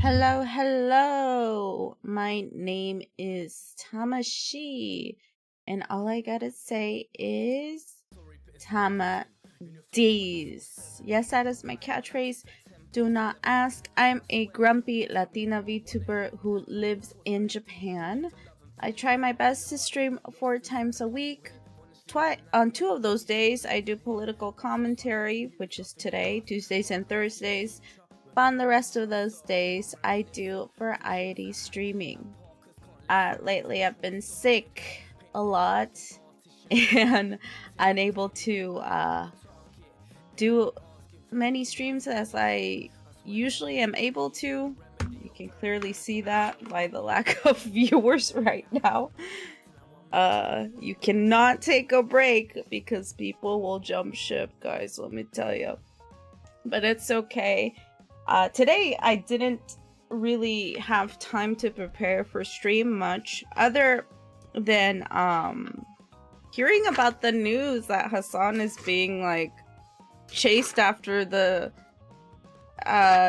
Hello, hello. My name is Tamashi, and all I gotta say is Tama Days. Yes, that is my catchphrase. Do not ask. I'm a grumpy Latina VTuber who lives in Japan. I try my best to stream 4 times a week. On 2 of those days, I do political commentary, which is today, Tuesdays and Thursdays. But on the rest of those days, I do variety streaming. Lately, I've been sick a lot and unable to do many streams as I usually am able to. You can clearly see that by the lack of viewers right now. You cannot take a break because people will jump ship, guys, let me tell you. But it's okay. Today I didn't really have time to prepare for stream much other than hearing about the news that Hasan is being like chased after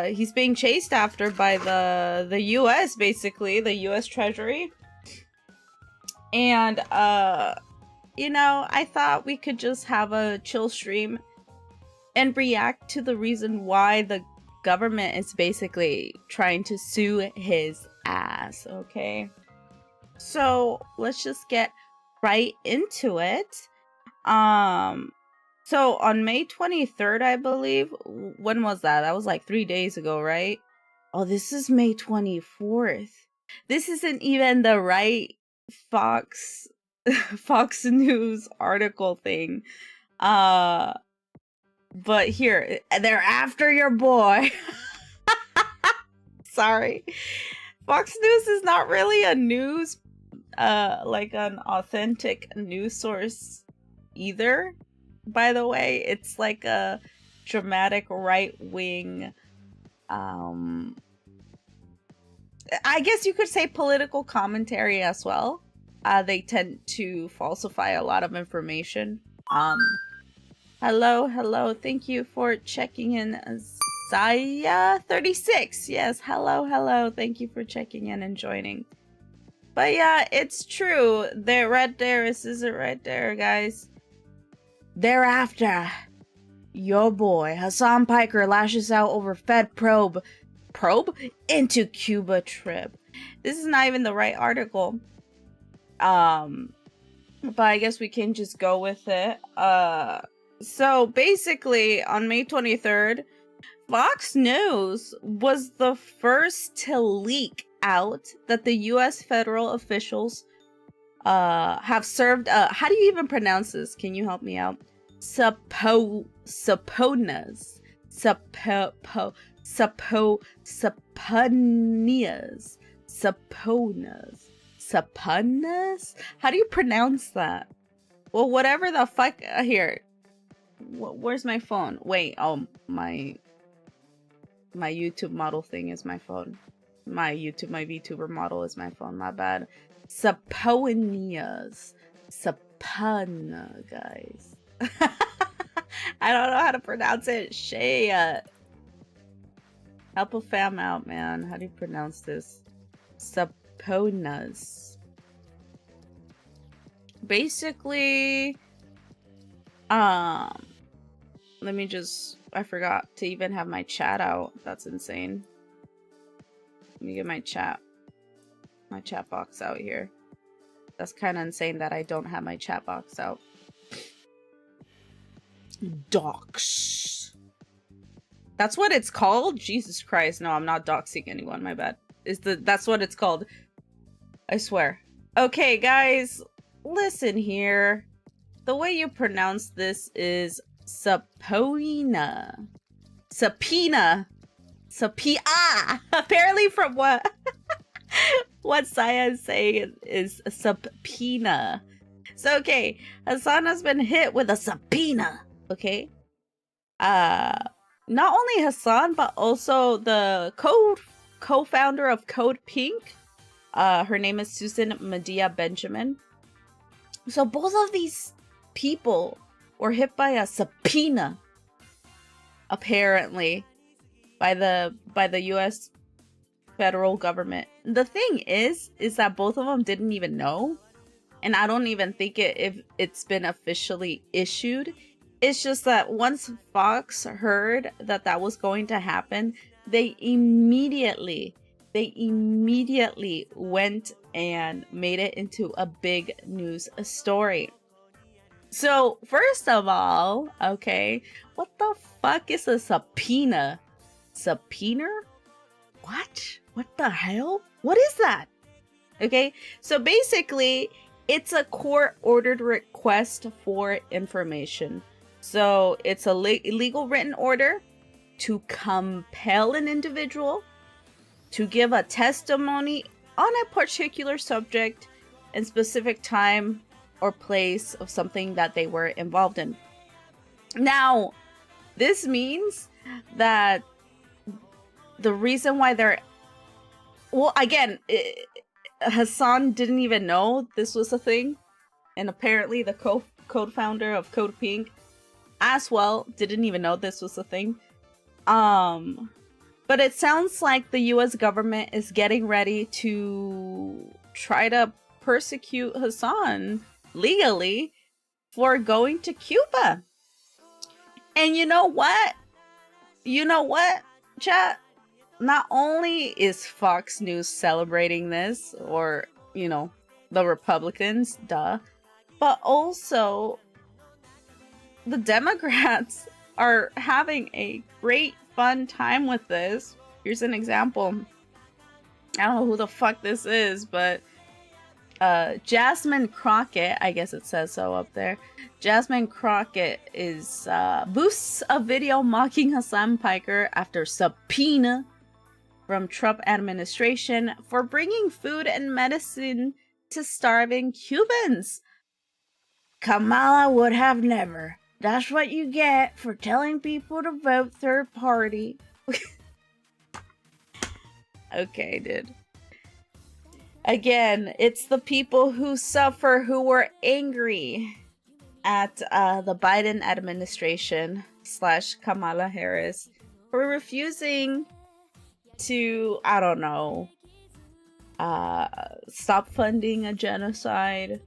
he's being chased after by the US, basically the US Treasury. And you know, I thought we could just have a chill stream and react to the reason why the government is basically trying to sue his ass, okay? So let's just get right into it. So on May 23rd, I believe, when was that? That was like 3 days ago, right? Oh, this is May 24th. This isn't even the right Fox News article thing. But here, they're after your boy. Sorry. Fox News is not really a news, like an authentic news source either, by the way. It's like a dramatic right-wing, I guess you could say political commentary as well. They tend to falsify a lot of information. Hello. Thank you for checking in, Zaya36. Yes, hello. Thank you for checking in and joining. But yeah, it's true. They're right there. This is it right there, guys. They're after your boy. Hasan Piker lashes out over Fed probe into Cuba trip. This is not even the right article. But I guess we can just go with it. So basically, on May 23rd, Fox News was the first to leak out that the U.S. federal officials have served, how do you even pronounce this? Can you help me out? Subpoenas. How do you pronounce that? Well, whatever the fuck. Here. Where's my phone? Wait, oh, my YouTube model thing is my phone. My VTuber model is my phone, my bad. Subpoenas. Subpoena, guys. I don't know how to pronounce it. Shit. Help a fam out, man. How do you pronounce this? Subpoenas. Basically, let me just, I forgot to even have my chat out. That's insane. Let me get my chat box out here. That's kind of insane that I don't have my chat box out. Docs. That's what it's called? Jesus Christ. No, I'm not doxing anyone. My bad. That's what it's called. I swear. Okay, guys, listen here. The way you pronounce this is subpoena. Subpoena. Apparently from what Saya is saying is a subpoena. So, okay, Hasan has been hit with a subpoena. Okay. Not only Hasan, but also the co-founder of Code Pink. Her name is Susan Medea Benjamin. So both of these people were hit by a subpoena, apparently, by the US federal government. The thing is that both of them didn't even know, and I don't even think if it's been officially issued. It's just that once Fox heard that that was going to happen, they immediately went and made it into a big news story. So first of all, okay, what the fuck is a subpoena? Subpoena? What the hell? What is that? Okay, so basically, it's a court-ordered request for information. So it's a legal written order to compel an individual to give a testimony on a particular subject and specific time or place of something that they were involved in. Now, this means that the reason why they're... Well, again, Hasan didn't even know this was a thing. And apparently the co-founder of Code Pink as well didn't even know this was a thing. But it sounds like the US government is getting ready to try to persecute Hasan legally for going to Cuba. And you know what? Chat? Not only is Fox News celebrating this, or, the Republicans, duh, but also the Democrats are having a great fun time with this. Here's an example. I don't know who the fuck this is, but Jasmine Crockett, I guess it says so up there. Jasmine Crockett is boosts a video mocking Hasan Piker after subpoena from Trump administration for bringing food and medicine to starving Cubans. Kamala would have never. That's what you get for telling people to vote third party. Okay, dude. Again, it's the people who suffer who were angry at the Biden administration / Kamala Harris for refusing to, I don't know, stop funding a genocide.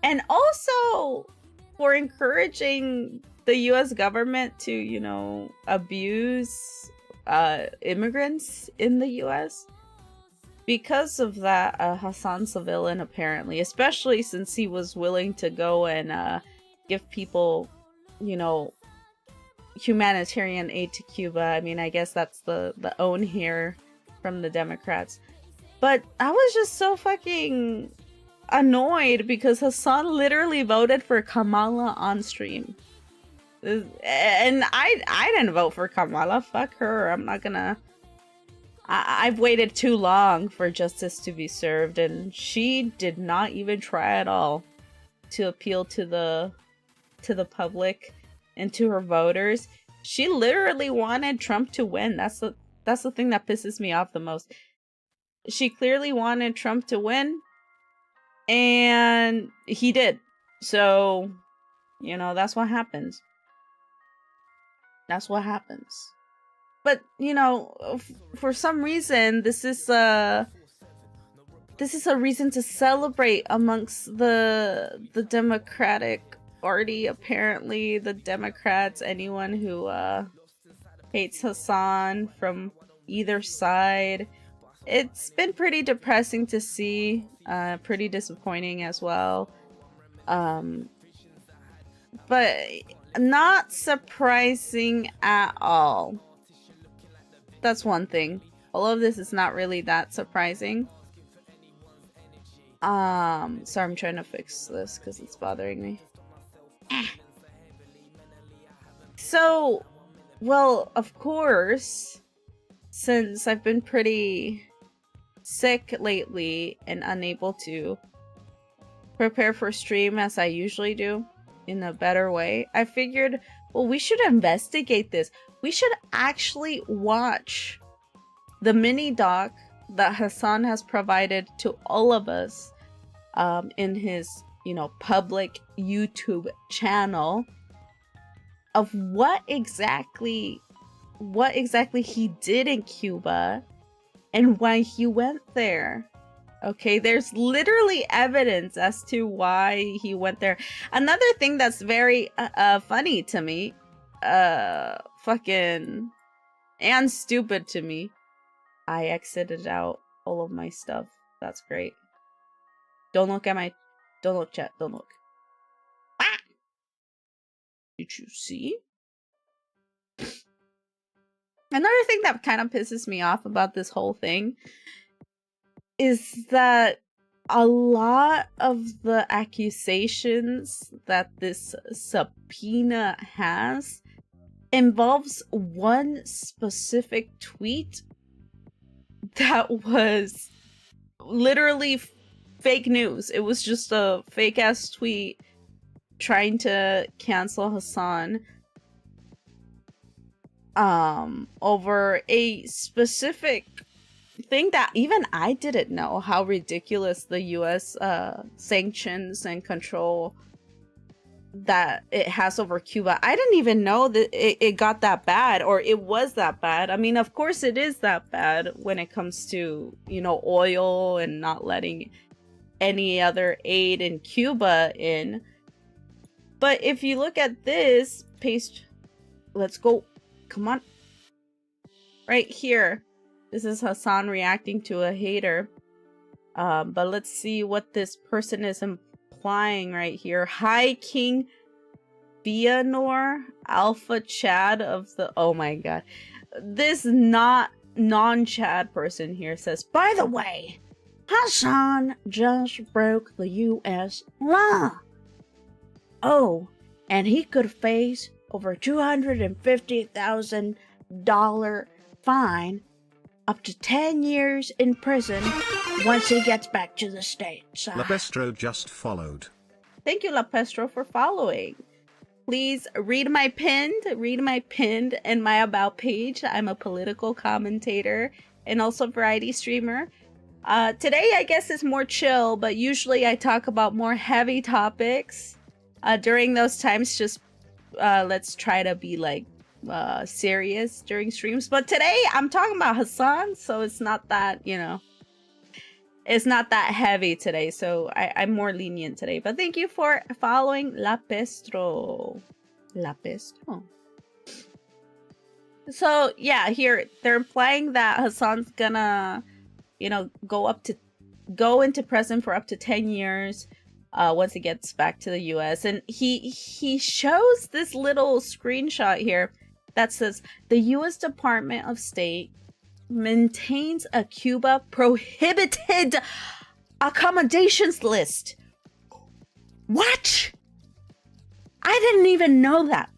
And also for encouraging the US government to, abuse immigrants in the US. Because of that, Hasan Civilian apparently, especially since he was willing to go and give people, humanitarian aid to Cuba. I mean, I guess that's the own here from the Democrats. But I was just so fucking annoyed because Hasan literally voted for Kamala on stream. And I didn't vote for Kamala. Fuck her. I'm not gonna... I've waited too long for justice to be served, and she did not even try at all to appeal to the public and to her voters. She literally wanted Trump to win. That's the thing that pisses me off the most. She clearly wanted Trump to win, and he did. So, that's what happens. That's what happens. But, for some reason, this is a reason to celebrate amongst the Democratic Party. Apparently, the Democrats, anyone who hates Hasan from either side. It's been pretty depressing to see, pretty disappointing as well. But not surprising at all. That's one thing. All of this is not really that surprising. So I'm trying to fix this because it's bothering me. So, well, of course, since I've been pretty sick lately and unable to prepare for stream as I usually do in a better way, I figured, well, we should investigate this. We should actually watch the mini doc that Hasan has provided to all of us in his, public YouTube channel of what exactly he did in Cuba and why he went there. Okay, there's literally evidence as to why he went there. Another thing that's very funny to me, fucking, and stupid to me, I exited out all of my stuff. That's great. Don't look, chat, don't look. Ah! Did you see? Another thing that kind of pisses me off about this whole thing is that a lot of the accusations that this subpoena has involves one specific tweet that was literally fake news. It was just a fake ass tweet trying to cancel Hasan over a specific thing that even I didn't know how ridiculous the US sanctions and control that it has over Cuba. I didn't even know that it got that bad, or it was that bad. I mean, of course it is that bad when it comes to, you know, oil and not letting any other aid in Cuba in. But if you look at this page, let's go, come on, right here. This is Hasan reacting to a hater. But let's see what this person is implying right here. Hi, King Fianor, Alpha Chad of the... Oh my god. This non-Chad person here says, by the way, Hasan just broke the US law. Oh, and he could face over $250,000 fine, up to 10 years in prison once he gets back to the States. Lapestro just followed. Thank you, Lapestro, for following. Please read my pinned and my about page. I'm a political commentator and also variety streamer. Today, I guess, is more chill, but usually I talk about more heavy topics. During those times, just let's try to be like serious during streams. But today, I'm talking about Hasan, so it's not that, you know, it's not that heavy today. So I'm more lenient today. But thank you for following Lapestro. Lapestro. So yeah, here they're implying that Hasan's gonna, you know, go into prison for up to 10 years. Once he gets back to the US. And he shows this little screenshot here that says the US Department of State maintains a Cuba prohibited accommodations list. What? I didn't even know that.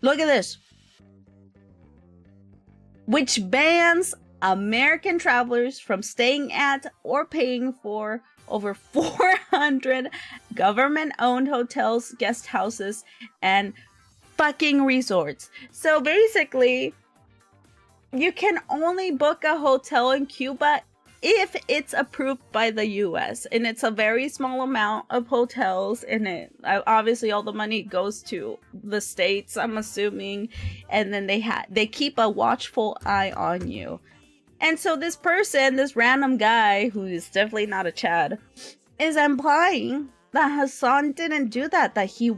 Look at this. Which bans American travelers from staying at or paying for over 400 government-owned hotels, guest houses, and fucking resorts. So basically, you can only book a hotel in Cuba if it's approved by the US. And it's a very small amount of hotels, and obviously all the money goes to the States, I'm assuming. And then they keep a watchful eye on you. And so this person, this random guy, who is definitely not a Chad, is implying that Hasan didn't do that, that he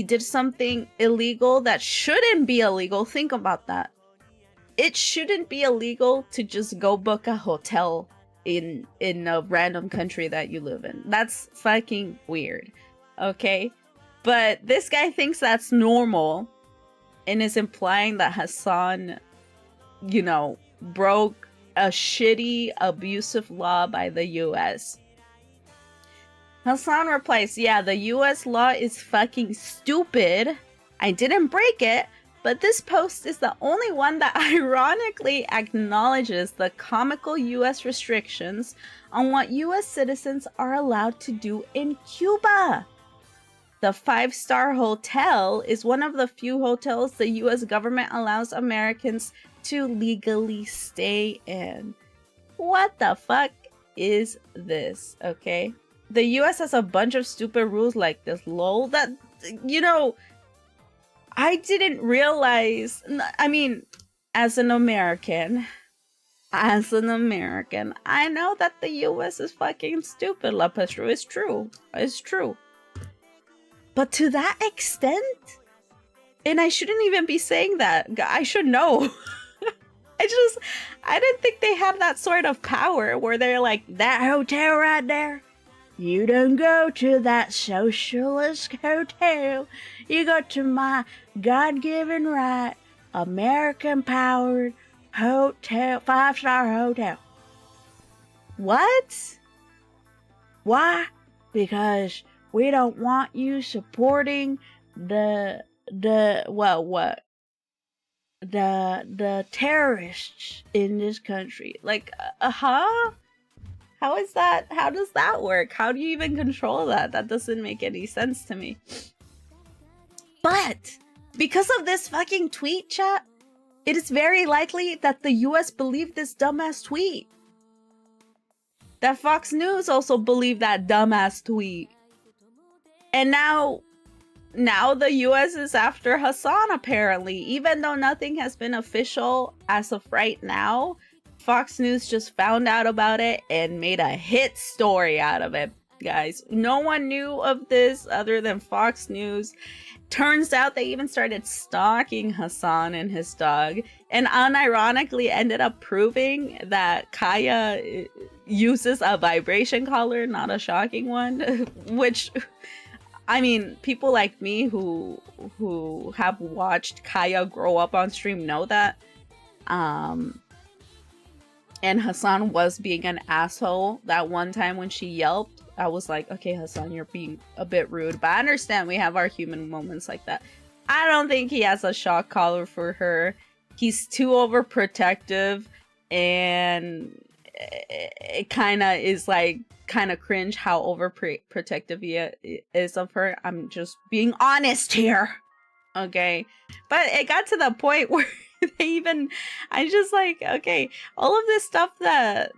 did something illegal that shouldn't be illegal. Think about that. It shouldn't be illegal to just go book a hotel in a random country that you live in. That's fucking weird, okay? But this guy thinks that's normal and is implying that Hasan, you know, broke a shitty, abusive law by the US. Hasan replies, yeah, the US law is fucking stupid. I didn't break it, but this post is the only one that ironically acknowledges the comical US restrictions on what US citizens are allowed to do in Cuba. The 5-star hotel is one of the few hotels the US government allows Americans to legally stay in. What the fuck is this? Okay, the US has a bunch of stupid rules like this, lol, that, you know, I didn't realize. I mean, as an American, as an American, I know that the US is fucking stupid, La Petro. It's true. It's true. But to that extent? And I shouldn't even be saying that. I should know. I didn't think they had that sort of power where they're like, that hotel right there, you don't go to that socialist hotel. You go to my God-given right, American-powered hotel, 5-star hotel. What? Why? Because we don't want you supporting the terrorists in this country. Like, how is that? How does that work? How do you even control that? That doesn't make any sense to me. But because of this fucking tweet, chat, it is very likely that the US believed this dumbass tweet. That Fox News also believed that dumbass tweet. And now the US is after Hasan, apparently. Even though nothing has been official as of right now, Fox News just found out about it and made a hit story out of it, guys. No one knew of this other than Fox News. Turns out they even started stalking Hasan and his dog, and unironically ended up proving that Kaya uses a vibration collar, not a shocking one, which, I mean, people like me who have watched Kaya grow up on stream know that. And Hasan was being an asshole that one time when she yelped. I was like, okay, Hasan, you're being a bit rude, but I understand we have our human moments like that. I don't think he has a shock collar for her. He's too overprotective, and it kind of is like kind of cringe how overprotective he is of her. I'm just being honest here, okay? But it got to the point where I just like, okay, all of this stuff that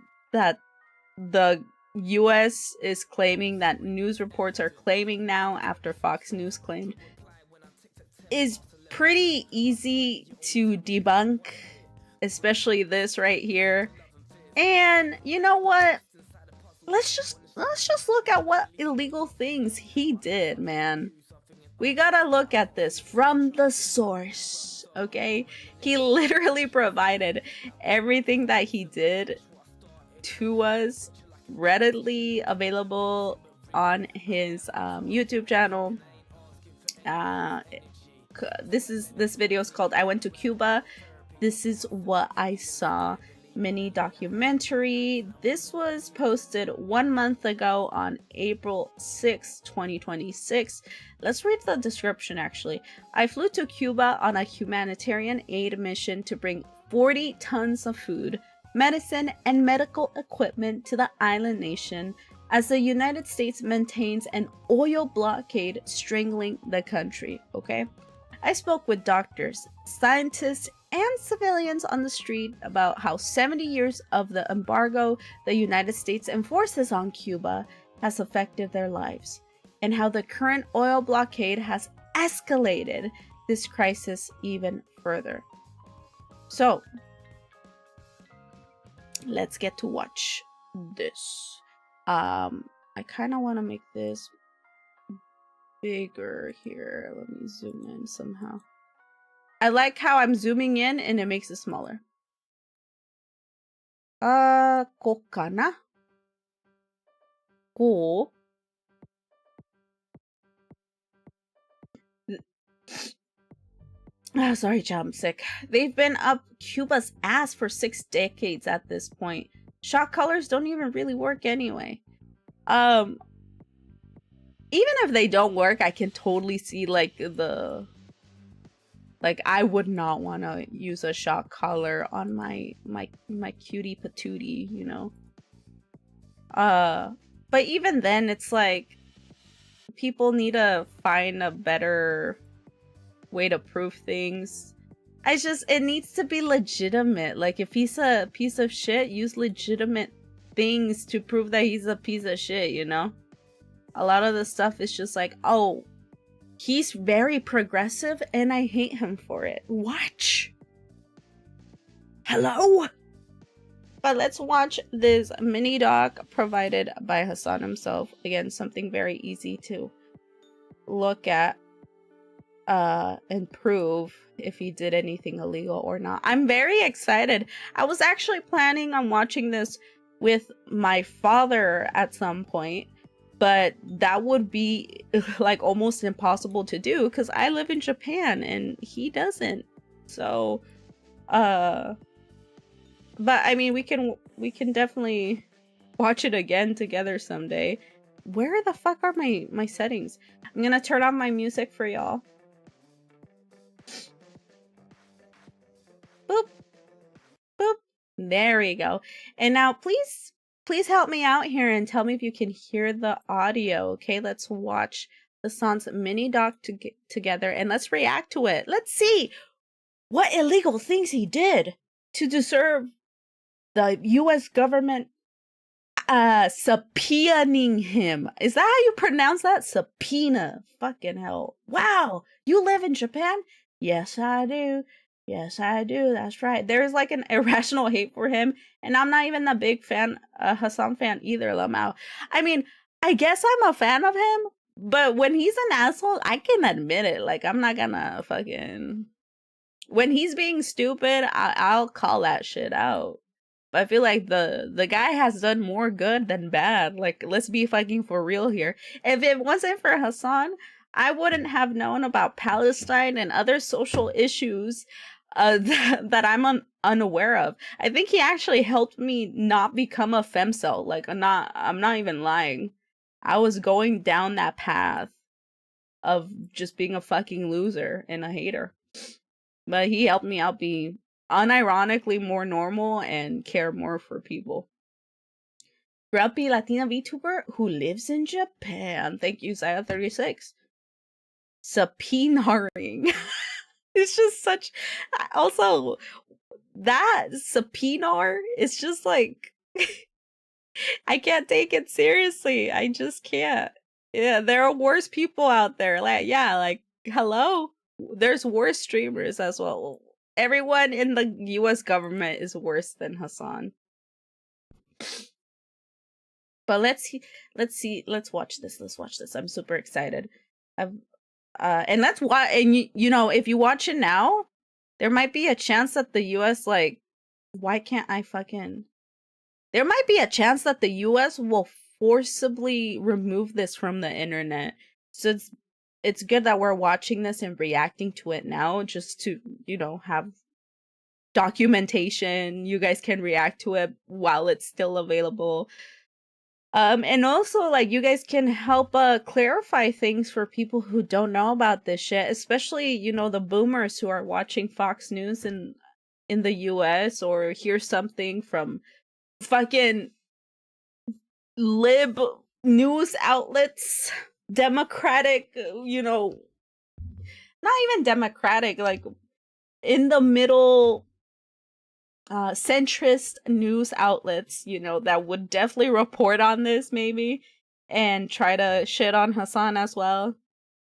the US is claiming, that news reports are claiming now after Fox News claimed, is pretty easy to debunk, especially this right here. And you know what? Let's just look at what illegal things he did, man. We gotta look at this from the source, okay? He literally provided everything that he did to us, readily available on his YouTube channel. This video is called "I Went to Cuba. This is what I saw" mini documentary. This was posted 1 month ago on April 6, 2026. Let's read the description actually. I flew to Cuba on a humanitarian aid mission to bring 40 tons of food, medicine, and medical equipment to the island nation as the United States maintains an oil blockade strangling the country, okay? I spoke with doctors, scientists, and civilians on the street about how 70 years of the embargo the United States enforces on Cuba has affected their lives, and how the current oil blockade has escalated this crisis even further. So, let's get to watch this. I kind of want to make this bigger here. Let me zoom in somehow. I like how I'm zooming in and it makes it smaller. Ko kana? Ko. Sorry, child, I'm sick. They've been up Cuba's ass for 6 decades at this point. Shock collars don't even really work anyway. Even if they don't work, I can totally see like I would not want to use a shock collar on my cutie patootie, you know. But even then, it's like people need to find a better way to prove things. It needs to be legitimate. Like, if he's a piece of shit, use legitimate things to prove that he's a piece of shit, you know? A lot of the stuff is just like, oh, he's very progressive and I hate him for it. Watch. Hello? But let's watch this mini doc provided by Hasan himself. Again, something very easy to look at and prove if he did anything illegal or not. I'm very excited. I was actually planning on watching this with my father at some point, but that would be like almost impossible to do because I live in Japan and he doesn't. So but I mean we can definitely watch it again together someday. Where the fuck are my settings? I'm gonna turn on my music for y'all. Boop, boop. There we go. And now please help me out here and tell me if you can hear the audio. Okay, let's watch Hasan's mini doc together and let's react to it. Let's see what illegal things he did to deserve the US government subpoenaing him. Is that how you pronounce that? Subpoena. Fucking hell. Wow. You live in Japan? Yes, I do. Yes, I do. That's right. There's like an irrational hate for him. And I'm not even a big fan, Hasan fan either, Lamau. I mean, I guess I'm a fan of him. But when he's an asshole, I can admit it. Like, I'm not gonna fucking... When he's being stupid, I'll call that shit out. But I feel like the guy has done more good than bad. Like, let's be fucking for real here. If it wasn't for Hasan, I wouldn't have known about Palestine and other social issues that I'm unaware of. I think he actually helped me not become a femcel. Like, I'm not even lying. I was going down that path of just being a fucking loser and a hater. But he helped me out be unironically more normal and care more for people. Grumpy Latina VTuber who lives in Japan. Thank you, Zaya36. Subpoenaing. It's just such... Also, that subpoenar is just like... I can't take it seriously. I just can't. Yeah, there are worse people out there. Like, yeah, like, hello? There's worse streamers as well. Everyone in the US government is worse than Hasan. But let's watch this. I'm super excited. And let's watch, and you know, if you watch it now, there might be a chance that the US, like, why can't I fucking... There might be a chance that the US will forcibly remove this from the internet. So it's good that we're watching this and reacting to it now, just to, you know, have documentation. You guys can react to it while it's still available. And also, like, you guys can help clarify things for people who don't know about this shit, especially, you know, the boomers who are watching Fox News in the US, or hear something from fucking lib news outlets, democratic, you know, not even democratic, like in the middle centrist news outlets, you know, that would definitely report on this maybe and try to shit on Hasan as well.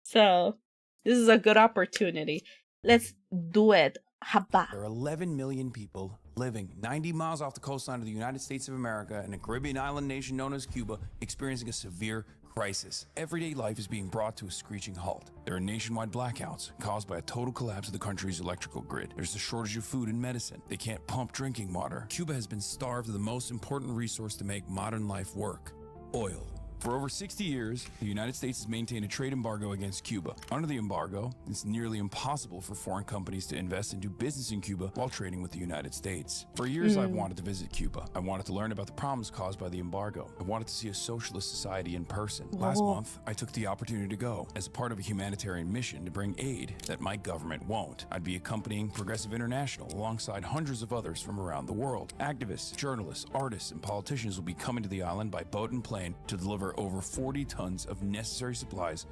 So this is a good opportunity. Let's do it. Haba. There are 11 million people living 90 miles off the coastline of the United States of America in a Caribbean island nation known as Cuba, experiencing a severe crisis. Everyday life is being brought to a screeching halt. There are nationwide blackouts caused by a total collapse of the country's electrical grid. There's a shortage of food and medicine. They can't pump drinking water. Cuba has been starved of the most important resource to make modern life work: oil. For over 60 years, the United States has maintained a trade embargo against Cuba. Under the embargo, it's nearly impossible for foreign companies to invest and do business in Cuba while trading with the United States. For years, I've wanted to visit Cuba. I wanted to learn about the problems caused by the embargo. I wanted to see a socialist society in person. Last month, I took the opportunity to go as a part of a humanitarian mission to bring aid that my government won't. I'd be accompanying Progressive International alongside hundreds of others from around the world. Activists, journalists, artists, and politicians will be coming to the island by boat and plane to deliver over 40 tons of necessary supplies.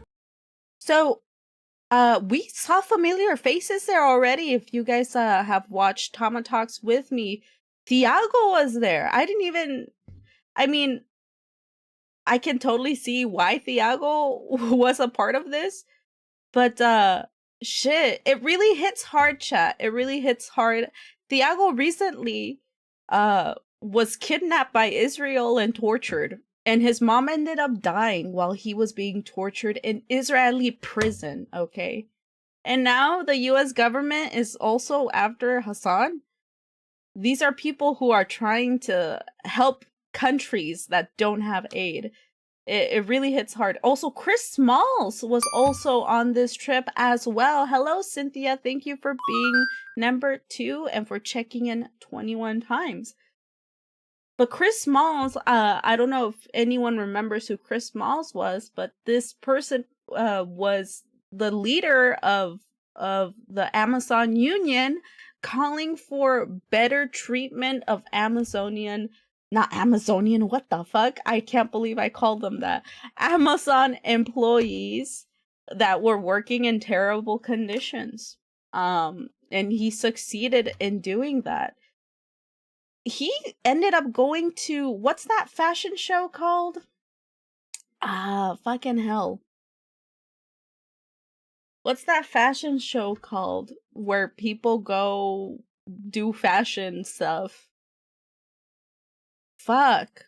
So, we saw familiar faces there already. If you guys have watched TamaTalks with me, Thiago was there. I mean, I can totally see why Thiago was a part of this, but shit, it really hits hard, chat. It really hits hard. Thiago recently was kidnapped by Israel and tortured. And his mom ended up dying while he was being tortured in Israeli prison, okay? And now the US government is also after Hasan. These are people who are trying to help countries that don't have aid. It really hits hard. Also, Chris Smalls was also on this trip as well. Hello, Cynthia. Thank you for being number 2 and for checking in 21 times. But Chris Smalls, I don't know if anyone remembers who Chris Smalls was, but this person was the leader of the Amazon Union, calling for better treatment of not Amazonian, what the fuck? I can't believe I called them that. Amazon employees that were working in terrible conditions. And he succeeded in doing that. He ended up going to, what's that fashion show called? Fucking hell. What's that fashion show called where people go do fashion stuff? Fuck.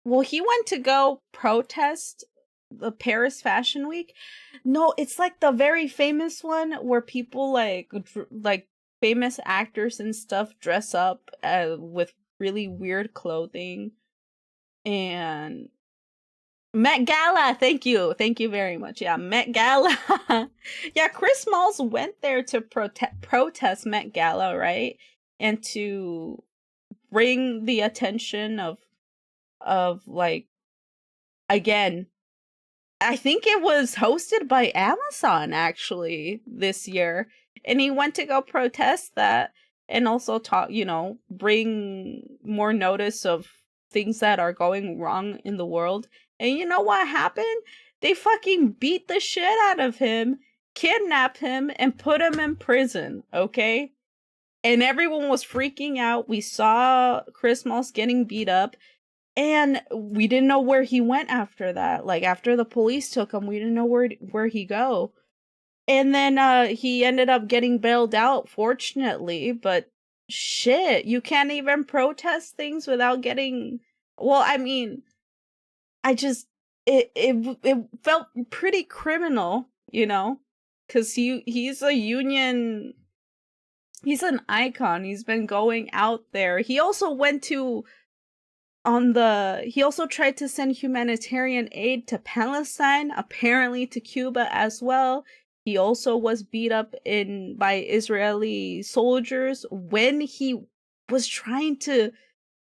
Well, he went to go protest the Paris Fashion Week. No, it's like the very famous one where people like famous actors and stuff dress up with really weird clothing. And Met Gala, thank you very much. Yeah, Met Gala. Yeah, Chris Smalls went there to protest Met Gala, right? And to bring the attention of like, again, I think it was hosted by Amazon actually this year, and he went to go protest that and also talk, bring more notice of things that are going wrong in the world. And you know what happened? They fucking beat the shit out of him, kidnapped him, and put him in prison, okay? And everyone was freaking out. We saw Chris Moss getting beat up, and we didn't know where he went after that. Like, after the police took him, we didn't know where he go. And then he ended up getting bailed out, fortunately, but shit, you can't even protest things without getting... Well, I mean, it felt pretty criminal, because he's a union, he's an icon. He's been going out there. He also he also tried to send humanitarian aid to Palestine, apparently to Cuba as well. He also was beat up by Israeli soldiers when he was trying to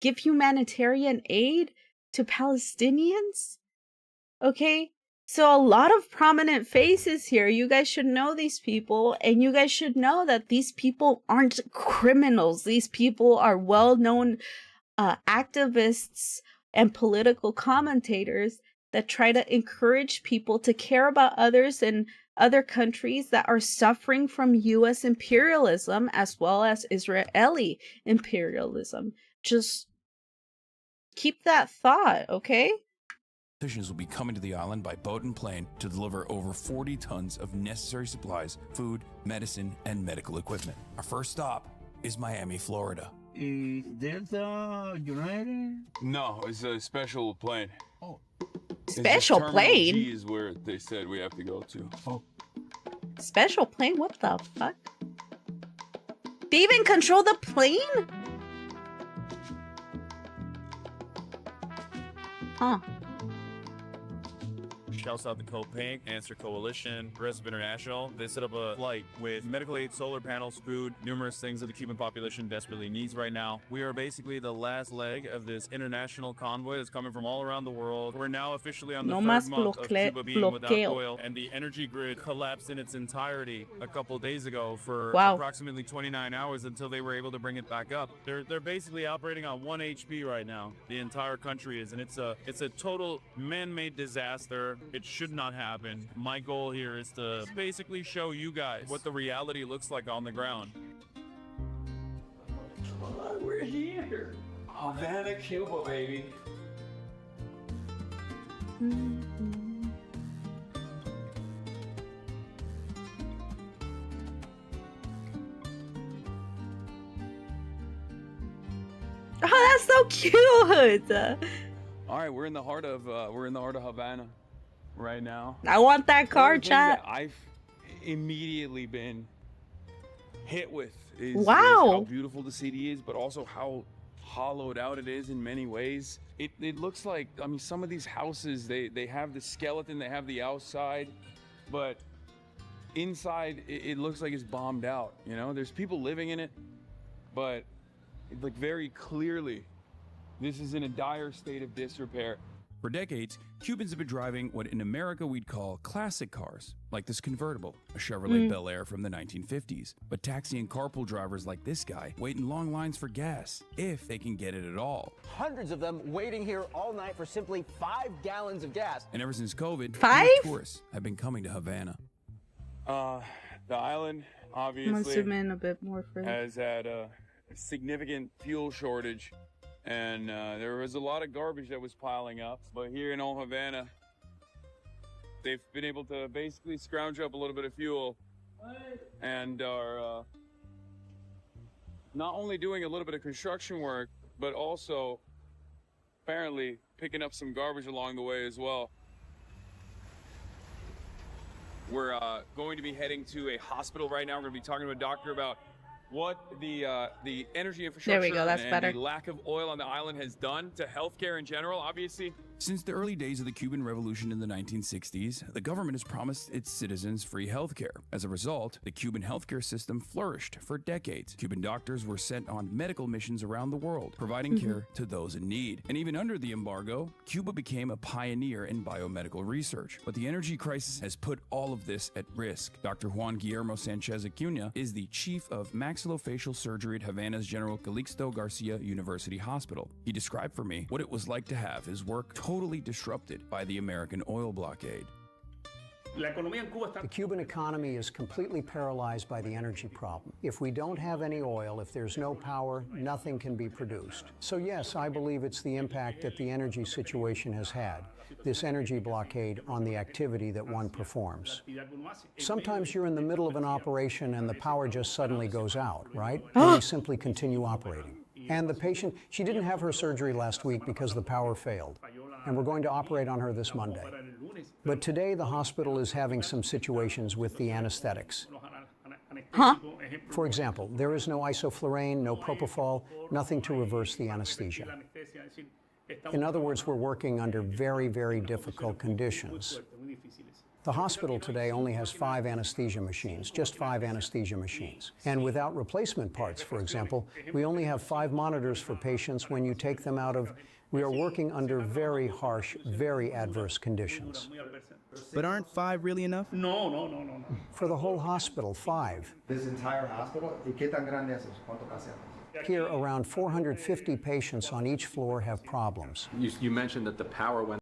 give humanitarian aid to Palestinians. Okay? So a lot of prominent faces here. You guys should know these people, and you guys should know that these people aren't criminals. These people are well-known activists and political commentators that try to encourage people to care about others in other countries that are suffering from US imperialism as well as Israeli imperialism. Just keep that thought, okay? Politicians will be coming to the island by boat and plane to deliver over 40 tons of necessary supplies, food, medicine, and medical equipment. Our first stop is Miami, Florida. Is Delta United? No, it's a special plane. Oh. Special plane? G is where they said we have to go to. Oh. Special plane? What the fuck? They even control the plane? Huh. Shouts out to Copink, Answer Coalition, Progressive International. They set up a flight with medical aid, solar panels, food, numerous things that the Cuban population desperately needs right now. We are basically the last leg of this international convoy that's coming from all around the world. We're now officially on the third month of Cuba being without oil, and the energy grid collapsed in its entirety a couple of days ago for approximately 29 hours until they were able to bring it back up. They're basically operating on 1 HP right now. The entire country is, and it's a total man-made disaster. It should not happen. My goal here is to basically show you guys what the reality looks like on the ground. We're here. Havana, Cuba, baby. Oh, that's so cute. All right, we're in the heart of Havana right now. I want that One of car, the things that chat. I've immediately been hit with is Wow. how beautiful the city is, but also how hollowed out it is in many ways. It looks like, I mean, some of these houses, they have the skeleton, they have the outside, but inside it looks like it's bombed out. You know, there's people living in it, but like very clearly, this is in a dire state of disrepair. For decades, Cubans have been driving what in America we'd call classic cars, like this convertible, a Chevrolet Bel Air from the 1950s. But taxi and carpool drivers like this guy wait in long lines for gas, if they can get it at all. Hundreds of them waiting here all night for simply 5 gallons of gas. And ever since COVID, 5? more tourists have been coming to Havana. The island I'm gonna obviously zoom in a bit more for has had a significant fuel shortage, and there was a lot of garbage that was piling up. But here in old Havana, they've been able to basically scrounge up a little bit of fuel and are not only doing a little bit of construction work, but also apparently picking up some garbage along the way as well. We're going to be heading to a hospital right now. We're going to be talking to a doctor about what the energy infrastructure There we go, that's and better. the lack of oil on the island has done to healthcare in general. Obviously, Since the early days of the Cuban Revolution in the 1960s, the government has promised its citizens free healthcare. As a result, the Cuban healthcare system flourished for decades. Cuban doctors were sent on medical missions around the world, providing care to those in need. And even under the embargo, Cuba became a pioneer in biomedical research. But the energy crisis has put all of this at risk. Dr. Juan Guillermo Sanchez Acuna is the chief of maxillofacial surgery at Havana's General Calixto Garcia University Hospital. He described for me what it was like to have his work totally disrupted by the American oil blockade. The Cuban economy is completely paralyzed by the energy problem. If we don't have any oil, if there's no power, nothing can be produced. So yes, I believe it's the impact that the energy situation has had, this energy blockade on the activity that one performs. Sometimes you're in the middle of an operation and the power just suddenly goes out, right? And you simply continue operating. And the patient, she didn't have her surgery last week because the power failed. And we're going to operate on her this Monday. But today the hospital is having some situations with the anesthetics. For example, there is no isoflurane, no propofol, nothing to reverse the anesthesia. In other words, we're working under very, very difficult conditions. The hospital today only has 5 anesthesia machines, just 5 anesthesia machines. And without replacement parts, for example, we only have 5 monitors for patients when you take them out of. We are working under very harsh, very adverse conditions. But aren't 5 really enough? No. For the whole hospital, 5. This entire hospital, ¿y qué tan grande es eso? ¿Cuántos pacientes? Here, around 450 patients on each floor have problems. You mentioned that the power went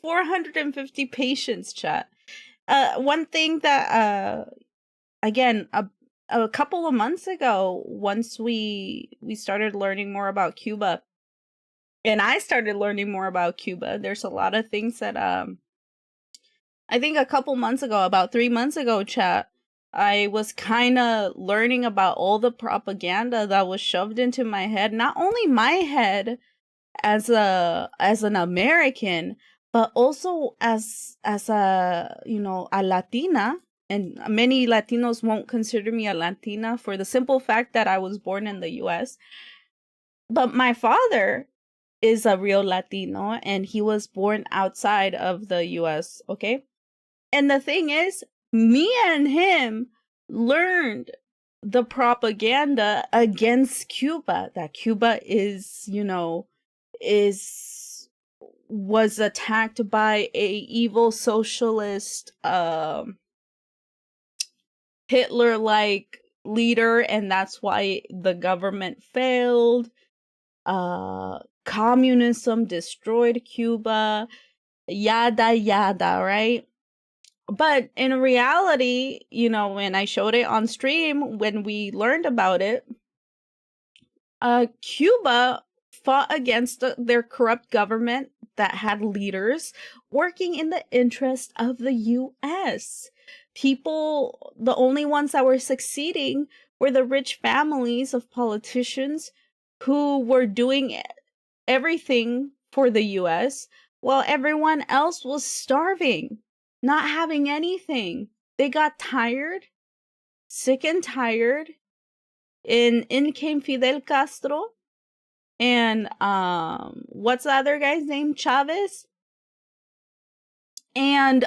450 patients, chat. One thing that, again, a couple of months ago, once we started learning more about Cuba, and I started learning more about Cuba, there's a lot of things that, I think a couple months ago, about 3 months ago, chat, I was kind of learning about all the propaganda that was shoved into my head, not only my head as an American, but also as a, you know, a Latina. And many Latinos won't consider me a Latina for the simple fact that I was born in the US. But my father is a real Latino and he was born outside of the US, okay? And the thing is, me and him learned the propaganda against Cuba, that Cuba is, you know, was attacked by a evil socialist Hitler-like leader, and that's why the government failed. Communism destroyed Cuba, yada yada, right? But in reality, you know, when I showed it on stream, when we learned about it, Cuba fought against their corrupt government that had leaders working in the interest of the US people, the only ones that were succeeding were the rich families of politicians who were doing everything for the US while everyone else was starving, not having anything. They got tired, sick and tired. In came Fidel Castro and what's the other guy's name? Chavez. And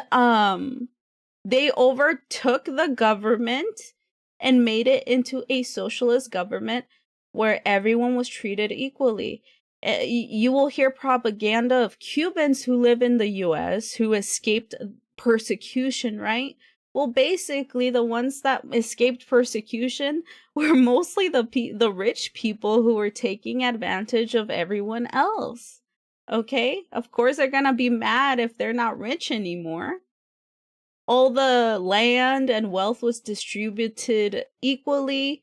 they overtook the government and made it into a socialist government where everyone was treated equally. You will hear propaganda of Cubans who live in the US who escaped persecution, right? Well, basically, the ones that escaped persecution were mostly the rich people who were taking advantage of everyone else. Okay? Of course, they're gonna be mad if they're not rich anymore. All the land and wealth was distributed equally,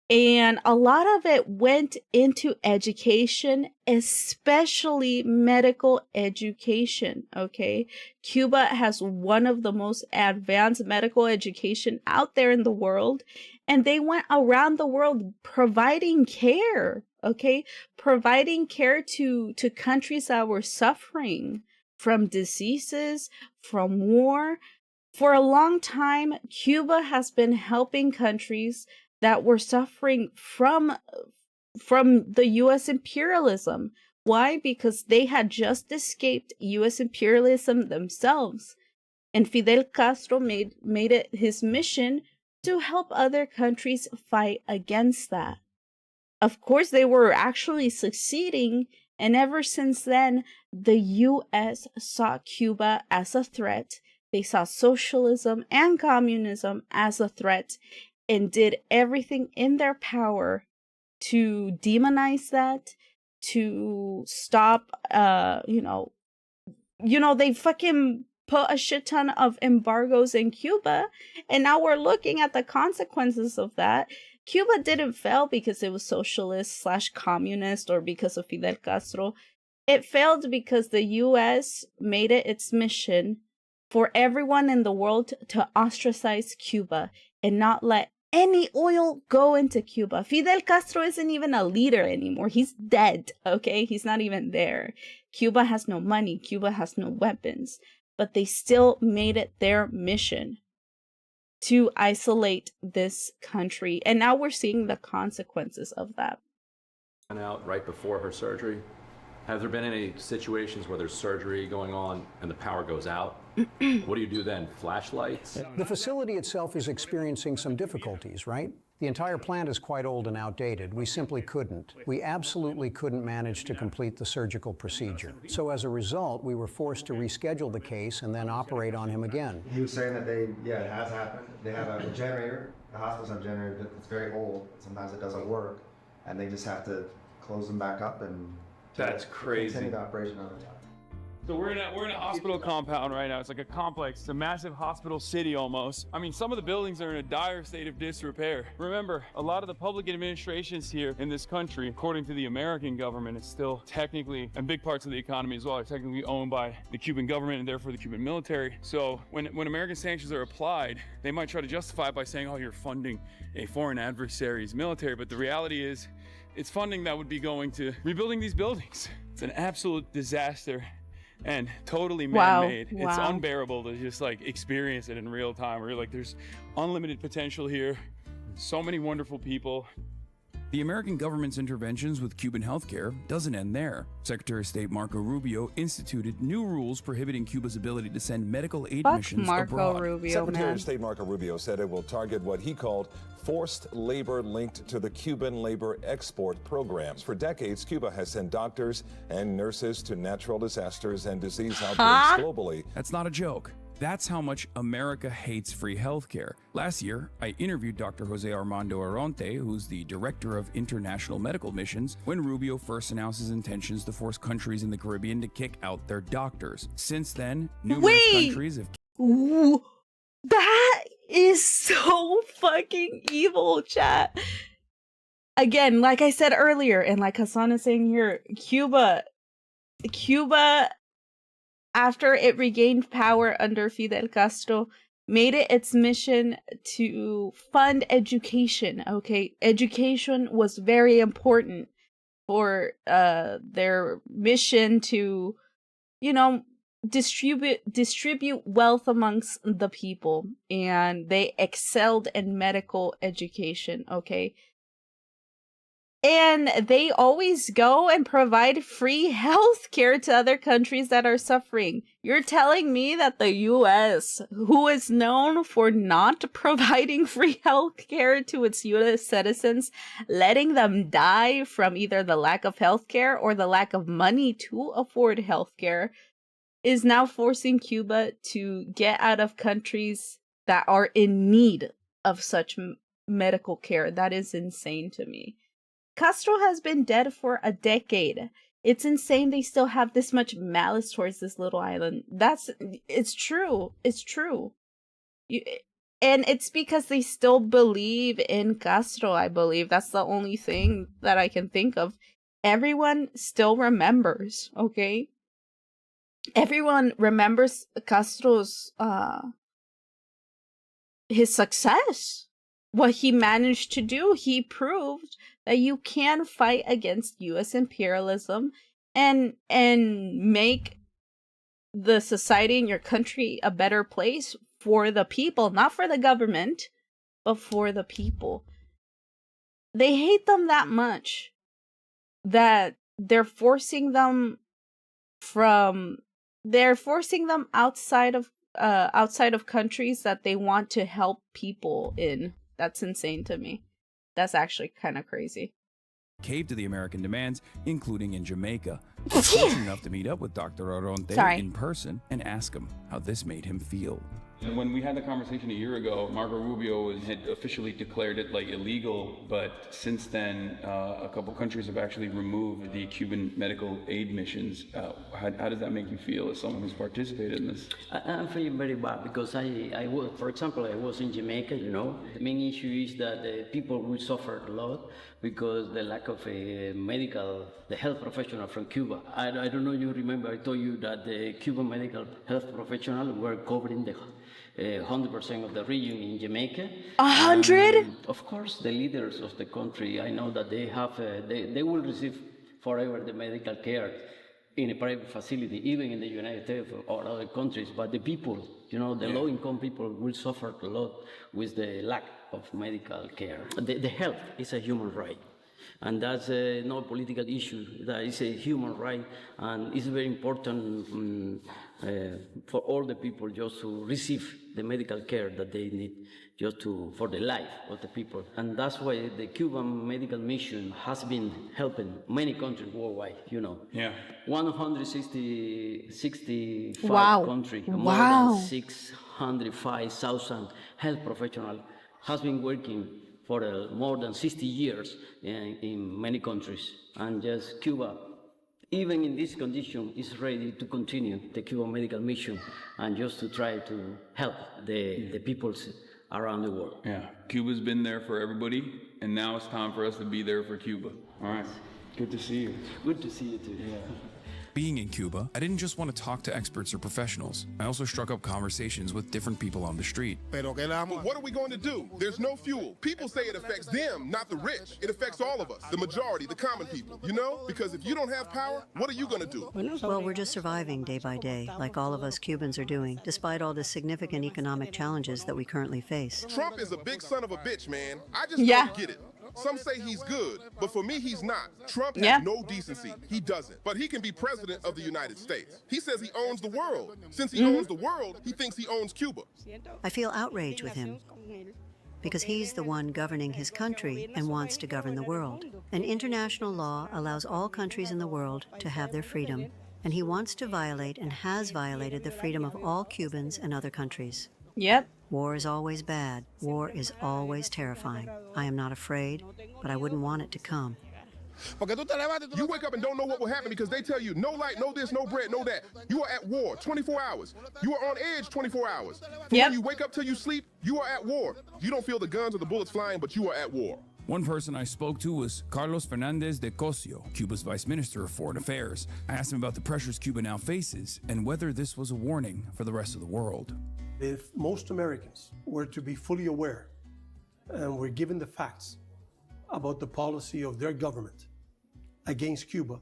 and a lot of it went into education, especially medical education, okay? Cuba has one of the most advanced medical education out there in the world, and they went around the world providing care, okay? Providing care to countries that were suffering from diseases, from war. For a long time, Cuba has been helping countries that were suffering from the US imperialism. Why? Because they had just escaped US imperialism themselves. And Fidel Castro made it his mission to help other countries fight against that. Of course, they were actually succeeding, and ever since then, the US saw Cuba as a threat. They saw socialism and communism as a threat and did everything in their power to demonize that, to stop, they fucking put a shit ton of embargoes in Cuba, and now we're looking at the consequences of that. Cuba didn't fail because it was socialist / communist or because of Fidel Castro. It failed because the US made it its mission for everyone in the world to ostracize Cuba and not let any oil go into Cuba. Fidel Castro isn't even a leader anymore. He's dead, okay? He's not even there. Cuba has no money. Cuba has no weapons. But they still made it their mission to isolate this country. And now we're seeing the consequences of that. Out right before her surgery. Have there been any situations where there's surgery going on and the power goes out? What do you do then? Flashlights? The facility itself is experiencing some difficulties, right? The entire plant is quite old and outdated. We simply couldn't. We absolutely couldn't manage to complete the surgical procedure. So as a result, we were forced to reschedule the case and then operate on him again. He was saying that it has happened. They have a generator. The hospitals have a generator, but it's very old. Sometimes it doesn't work, and they just have to close them back up and that's crazy. Continue the operation on the time. So we're in a hospital compound right now. It's like a complex. It's a massive hospital city almost. I mean, some of the buildings are in a dire state of disrepair. Remember, a lot of the public administrations here in this country, according to the American government, is still technically, and big parts of the economy as well, are technically owned by the Cuban government and therefore the Cuban military. So when American sanctions are applied, they might try to justify it by saying, oh, you're funding a foreign adversary's military. But the reality is, it's funding that would be going to rebuilding these buildings. It's an absolute disaster. And totally man-made. Wow. It's unbearable to just like experience it in real time. Where you're like, there's unlimited potential here. So many wonderful people. The American government's interventions with Cuban healthcare doesn't end there. Secretary of State Marco Rubio instituted new rules prohibiting Cuba's ability to send medical aid missions abroad. Secretary of State Marco Rubio said it will target what he called forced labor linked to the Cuban labor export programs. For decades, Cuba has sent doctors and nurses to natural disasters and disease outbreaks globally. That's not a joke. That's how much America hates free healthcare. Last year, I interviewed Dr. Jose Armando Aronte, who's the director of international medical missions, when Rubio first announced his intentions to force countries in the Caribbean to kick out their doctors. Since then, numerous countries have... That is so fucking evil, chat. Again, like I said earlier, and like Hasan is saying here, Cuba, after it regained power under Fidel Castro, made it its mission to fund education. Okay, education was very important for their mission to, you know, distribute wealth amongst the people, and they excelled in medical education. Okay, and they always go and provide free health care to other countries that are suffering. You're telling me that the US, who is known for not providing free health care to its US citizens, letting them die from either the lack of health care or the lack of money to afford health care, is now forcing Cuba to get out of countries that are in need of such medical care? That is insane to me. Castro has been dead for a decade. It's insane they still have this much malice towards this little island. It's true. It's true. And it's because they still believe in Castro, I believe. That's the only thing that I can think of. Everyone still remembers, okay? Everyone remembers Castro's, his success. What he managed to do. He proved that you can fight against US imperialism and make the society in your country a better place for the people, not for the government, but for the people. They hate them that much that they're forcing them outside of countries that they want to help people in. That's insane to me. That's actually kind of crazy. Caved to the American demands, including in Jamaica. Fortunate enough to meet up with Dr. Aronte in person and ask him how this made him feel. And when we had the conversation a year ago, Marco Rubio had officially declared it like illegal, but since then, a couple countries have actually removed the Cuban medical aid missions. How does that make you feel as someone who's participated in this? I'm feeling very bad because I was, for example, I was in Jamaica, you know. The main issue is that the people will suffer a lot because the lack of a the health professional from Cuba. I don't know if you remember, I told you that the Cuban medical health professionals were covering the 100% of the region in Jamaica. 100? Of course, the leaders of the country, I know that they have, they will receive forever the medical care in a private facility, even in the United States or other countries. But the people, you know, the low-income people will suffer a lot with the lack of medical care. The health is a human right. And that's not a political issue. That is a human right, and it's very important for all the people just to receive the medical care that they need, just for the life of the people. And that's why the Cuban medical mission has been helping many countries worldwide. You know, 165 countries, more than 605,000 health professionals has been working for more than 60 years in many countries. And just Cuba, even in this condition, is ready to continue the Cuban medical mission and just to try to help the peoples around the world. Yeah, Cuba's been there for everybody, and now it's time for us to be there for Cuba. All right, good to see you. Good to see you too. Yeah. Being in Cuba, I didn't just want to talk to experts or professionals. I also struck up conversations with different people on the street. But what are we going to do? There's no fuel. People say it affects them, not the rich. It affects all of us, the majority, the common people, you know? Because if you don't have power, what are you going to do? Well, we're just surviving day by day, like all of us Cubans are doing, despite all the significant economic challenges that we currently face. Trump is a big son of a bitch, man. I just don't get it. Some say he's good, but for me, he's not. Trump has no decency. He doesn't. But he can be president of the United States. He says he owns the world. Since he owns the world, he thinks he owns Cuba. I feel outraged with him because he's the one governing his country and wants to govern the world. And international law allows all countries in the world to have their freedom, and he wants to violate and has violated the freedom of all Cubans and other countries. Yep. War is always bad. War is always terrifying. I am not afraid, but I wouldn't want it to come. You wake up and don't know what will happen because they tell you no light, no this, no bread, no that. You are at war 24 hours. You are on edge 24 hours. From when you wake up till you sleep, you are at war. You don't feel the guns or the bullets flying, but you are at war. One person I spoke to was Carlos Fernandez de Cosio, Cuba's Vice Minister of Foreign Affairs. I asked him about the pressures Cuba now faces and whether this was a warning for the rest of the world. If most Americans were to be fully aware and were given the facts about the policy of their government against Cuba,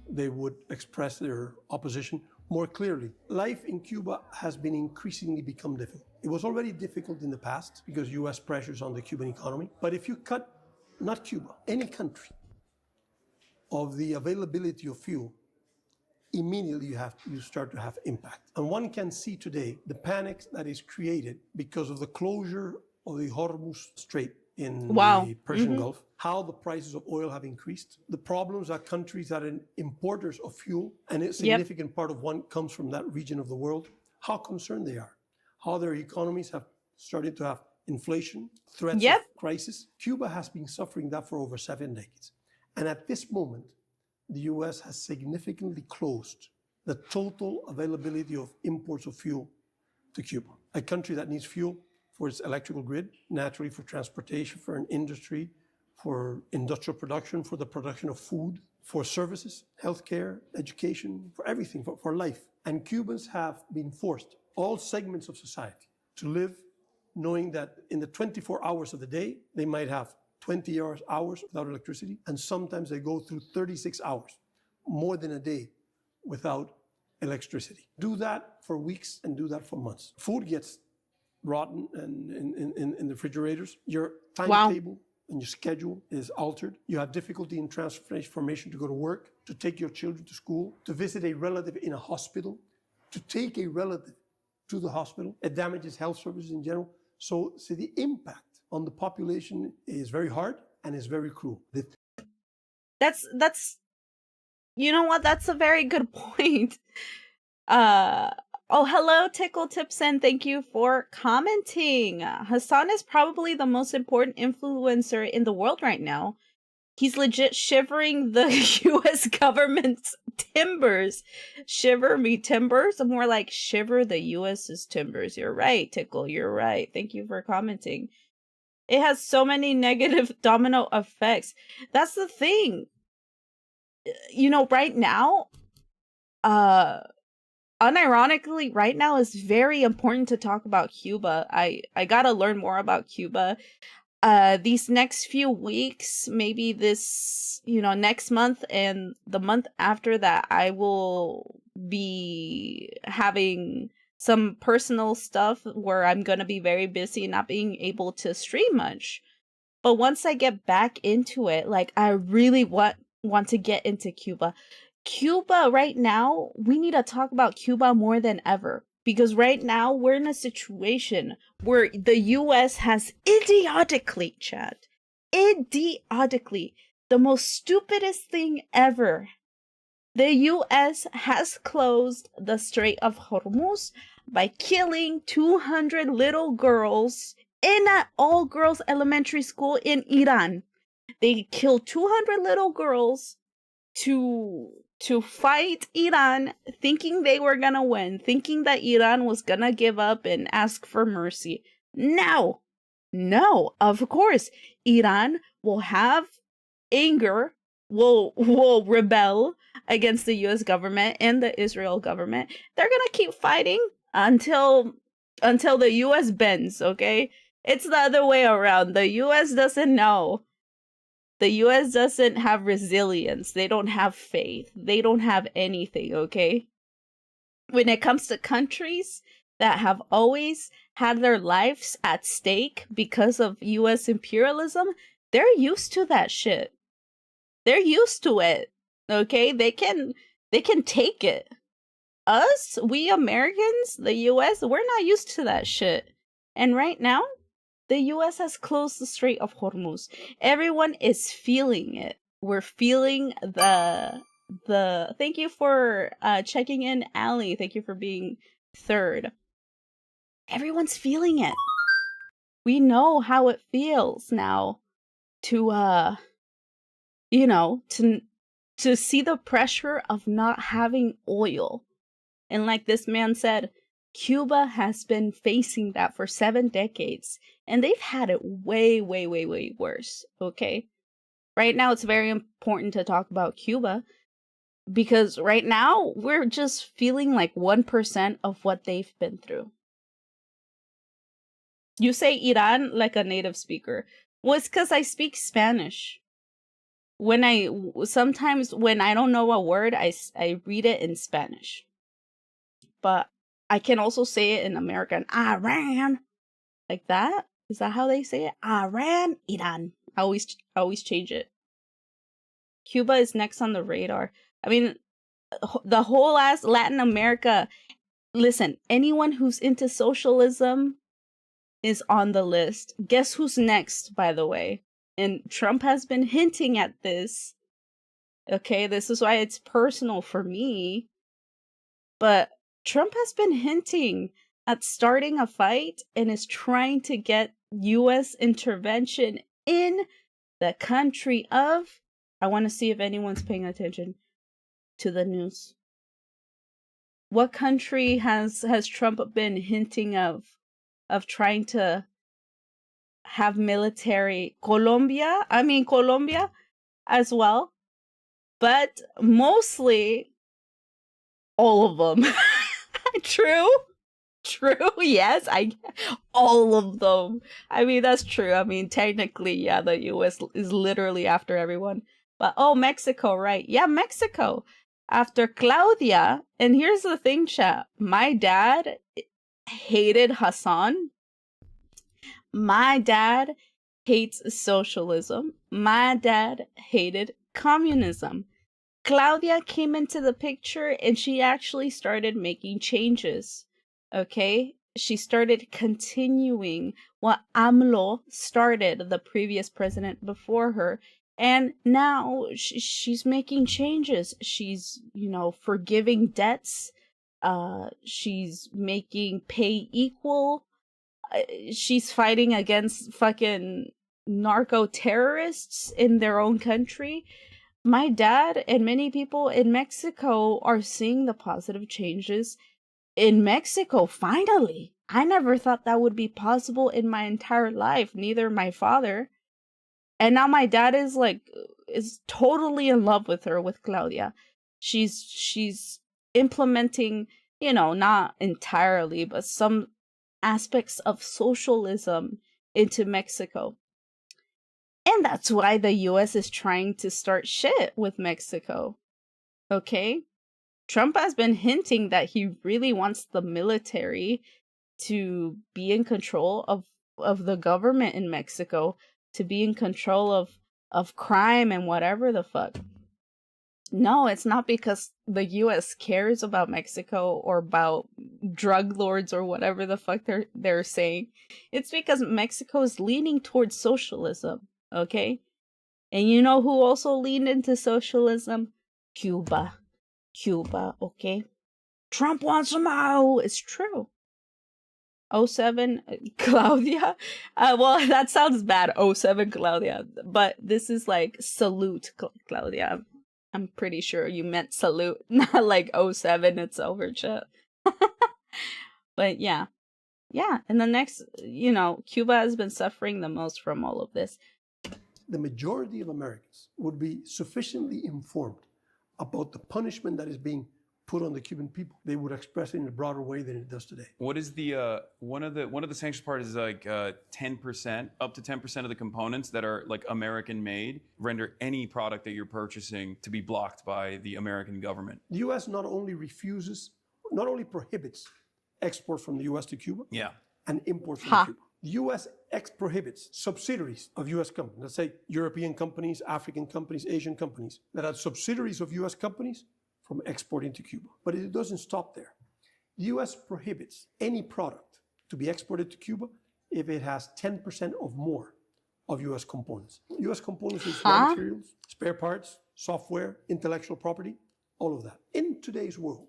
they would express their opposition more clearly. Life in Cuba has been increasingly become difficult. It was already difficult in the past because US pressures on the Cuban economy. But if you cut, not Cuba, any country, of the availability of fuel, immediately you start to have impact. And one can see today the panic that is created because of the closure of the Hormuz Strait in the Persian Gulf, how the prices of oil have increased, the problems that countries that are importers of fuel, and a significant part of one comes from that region of the world, how concerned they are, how their economies have started to have inflation, threats of crisis. Cuba has been suffering that for over 7 decades. And at this moment, the US has significantly closed the total availability of imports of fuel to Cuba, a country that needs fuel for its electrical grid, naturally for transportation, for an industry, for industrial production, for the production of food, for services, healthcare, education, for everything, for life. And Cubans have been forced, all segments of society, to live knowing that in the 24 hours of the day, they might have 20 hours without electricity, and sometimes they go through 36 hours, more than a day, without electricity. Do that for weeks and do that for months. Food gets rotten and in the refrigerators. Your timetable and your schedule is altered. You have difficulty in transformation to go to work, to take your children to school, to visit a relative in a hospital, to take a relative to the hospital. It damages health services in general. So the impact on the population is very hard and is very cruel. That's you know what? That's a very good point. Oh, hello, Tickle Tipson. Thank you for commenting. Hasan is probably the most important influencer in the world right now. He's legit shivering the US government's timbers. Shiver me timbers? More like shiver the US's timbers. You're right, Tickle. You're right. Thank you for commenting. It has so many negative domino effects. That's the thing. You know, right now, unironically, right now is very important to talk about Cuba. I gotta learn more about Cuba. These next few weeks, maybe this, next month and the month after that, I will be having some personal stuff where I'm gonna be very busy and not being able to stream much. But once I get back into it, like, I really want to get into Cuba. Cuba right now, we need to talk about Cuba more than ever. Because right now, we're in a situation where the US has idiotically, the most stupidest thing ever. The US has closed the Strait of Hormuz by killing 200 little girls in an all-girls elementary school in Iran. They killed 200 little girls to fight Iran, thinking they were gonna win, thinking that Iran was gonna give up and ask for mercy. No, of course, Iran will have anger, will rebel against the US government and the Israel government. They're gonna keep fighting until the US bends, okay? It's the other way around. The US doesn't know. The US doesn't have resilience. They don't have faith. They don't have anything, okay? When it comes to countries that have always had their lives at stake because of US imperialism, they're used to that shit. They're used to it, okay? They can take it. Us, we Americans, the US, we're not used to that shit. And right now, the US has closed the Strait of Hormuz. Everyone is feeling it. We're feeling the thank you for checking in, Allie. Thank you for being third. Everyone's feeling it. We know how it feels now to to see the pressure of not having oil. And like this man said, Cuba has been facing that for 7 decades. And they've had it way, way, way, way worse, okay? Right now, it's very important to talk about Cuba because right now, we're just feeling like 1% of what they've been through. You say Iran like a native speaker. Well, it's because I speak Spanish. Sometimes when I don't know a word, I read it in Spanish. But I can also say it in American. Iran. Like that? Is that how they say it? Iran, Iran. I always change it. Cuba is next on the radar. I mean, the whole ass Latin America. Listen, anyone who's into socialism is on the list. Guess who's next, by the way? And Trump has been hinting at this. Okay, this is why it's personal for me. But Trump has been hinting at starting a fight and is trying to get US intervention in the country of... I want to see if anyone's paying attention to the news. What country has Trump been hinting of trying to have military? Colombia as well, but mostly all of them. True, yes, all of them. I mean, that's true. I mean, technically, yeah, the US is literally after everyone. But Mexico, right? Yeah, Mexico. After Claudia, and here's the thing, chat. My dad hated Hasan. My dad hates socialism. My dad hated communism. Claudia came into the picture and she actually started making changes. Okay? She started continuing what AMLO started, the previous president before her. And now she's making changes. She's, forgiving debts. She's making pay equal. She's fighting against fucking narco terrorists in their own country. My dad and many people in Mexico are seeing the positive changes in Mexico, finally. I never thought that would be possible in my entire life, neither my father. And now my dad is totally in love with her, with Claudia. She's implementing, not entirely, but some aspects of socialism into Mexico. And that's why the US is trying to start shit with Mexico. Okay? Trump has been hinting that he really wants the military to be in control of the government in Mexico, to be in control of crime and whatever the fuck. No, it's not because the US cares about Mexico or about drug lords or whatever the fuck they're saying. It's because Mexico is leaning towards socialism, okay? And you know who also leaned into socialism? Cuba, okay? Trump wants them out. It's true. 07 Claudia. Well, that sounds bad. 07 Claudia. But this is like salute Claudia. I'm pretty sure you meant salute, not like 07, it's over, chat. But yeah. And the next, Cuba has been suffering the most from all of this. The majority of Americans would be sufficiently informed about the punishment that is being put on the Cuban people. They would express it in a broader way than it does today. What is the one of the sanctions part is like 10%, up to 10% of the components that are like American made render any product that you're purchasing to be blocked by the American government. The U.S. not only prohibits export from the U.S. to Cuba, and import from Cuba. The U.S. prohibits subsidiaries of U.S. companies, let's say European companies, African companies, Asian companies, that are subsidiaries of U.S. companies from exporting to Cuba. But it doesn't stop there. The U.S. prohibits any product to be exported to Cuba if it has 10% or more of U.S. components. U.S. components is raw materials, spare parts, software, intellectual property, all of that. In today's world,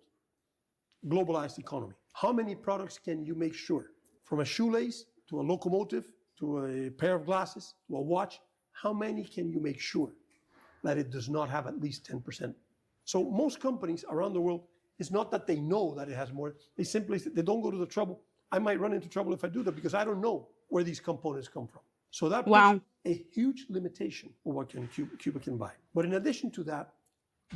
globalized economy, how many products can you make sure, from a shoelace to a locomotive to a pair of glasses to a watch, how many can you make sure that it does not have at least 10%? So most companies around the world, it's not that they know that it has more, they don't go to the trouble. I might run into trouble if I do that because I don't know where these components come from. So that Wow. puts a huge limitation on what Cuba can buy. But in addition to that,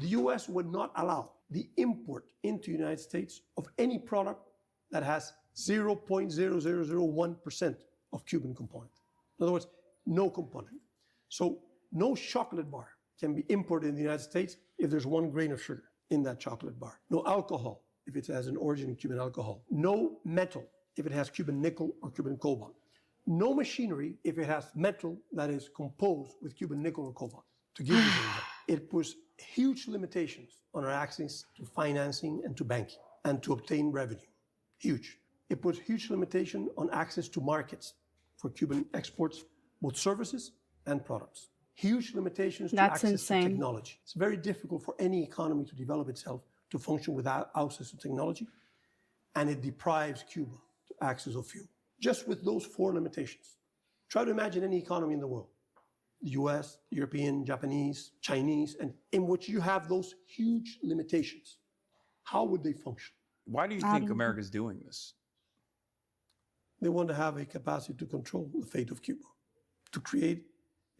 the US would not allow the import into the United States of any product that has 0.0001% of Cuban component. In other words, no component. So no chocolate bar can be imported in the United States if there's 1 grain of sugar in that chocolate bar. No alcohol if it has an origin in Cuban alcohol. No metal if it has Cuban nickel or Cuban cobalt. No machinery if it has metal that is composed with Cuban nickel or cobalt. To give you an example, it puts huge limitations on our access to financing and to banking and to obtain revenue. Huge. It puts huge limitation on access to markets for Cuban exports, both services and products. Huge limitations to access to technology. It's very difficult for any economy to develop itself to function without access to technology, and it deprives Cuba to access of fuel. Just with those 4 limitations. Try to imagine any economy in the world, the US, European, Japanese, Chinese, and in which you have those huge limitations. How would they function? Why do you think America's doing this? They want to have a capacity to control the fate of Cuba, to create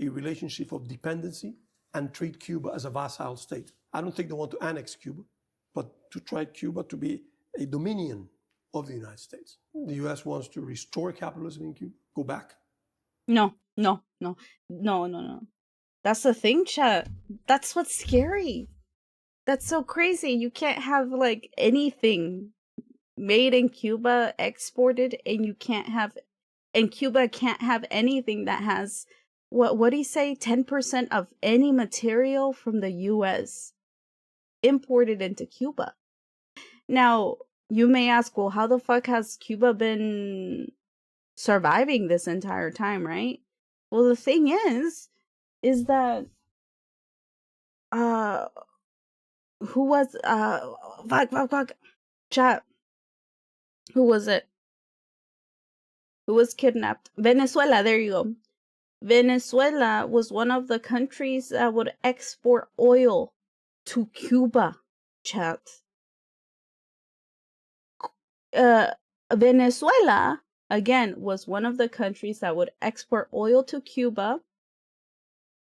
a relationship of dependency and treat Cuba as a vassal state. I don't think they want to annex Cuba, but to try Cuba to be a dominion of the United States. The US wants to restore capitalism in Cuba, go back. No. That's the thing, chat. That's what's scary. That's so crazy. You can't have like anything made in Cuba exported, and Cuba can't have anything that has what do you say, 10% of any material from the US imported into Cuba. Now, you may ask, well, how the fuck has Cuba been surviving this entire time, right? Well, the thing is that who was fuck chat, who was it? Who was kidnapped? Venezuela, there you go. Venezuela was one of the countries that would export oil to Cuba, chat. Venezuela, again, was one of the countries that would export oil to Cuba,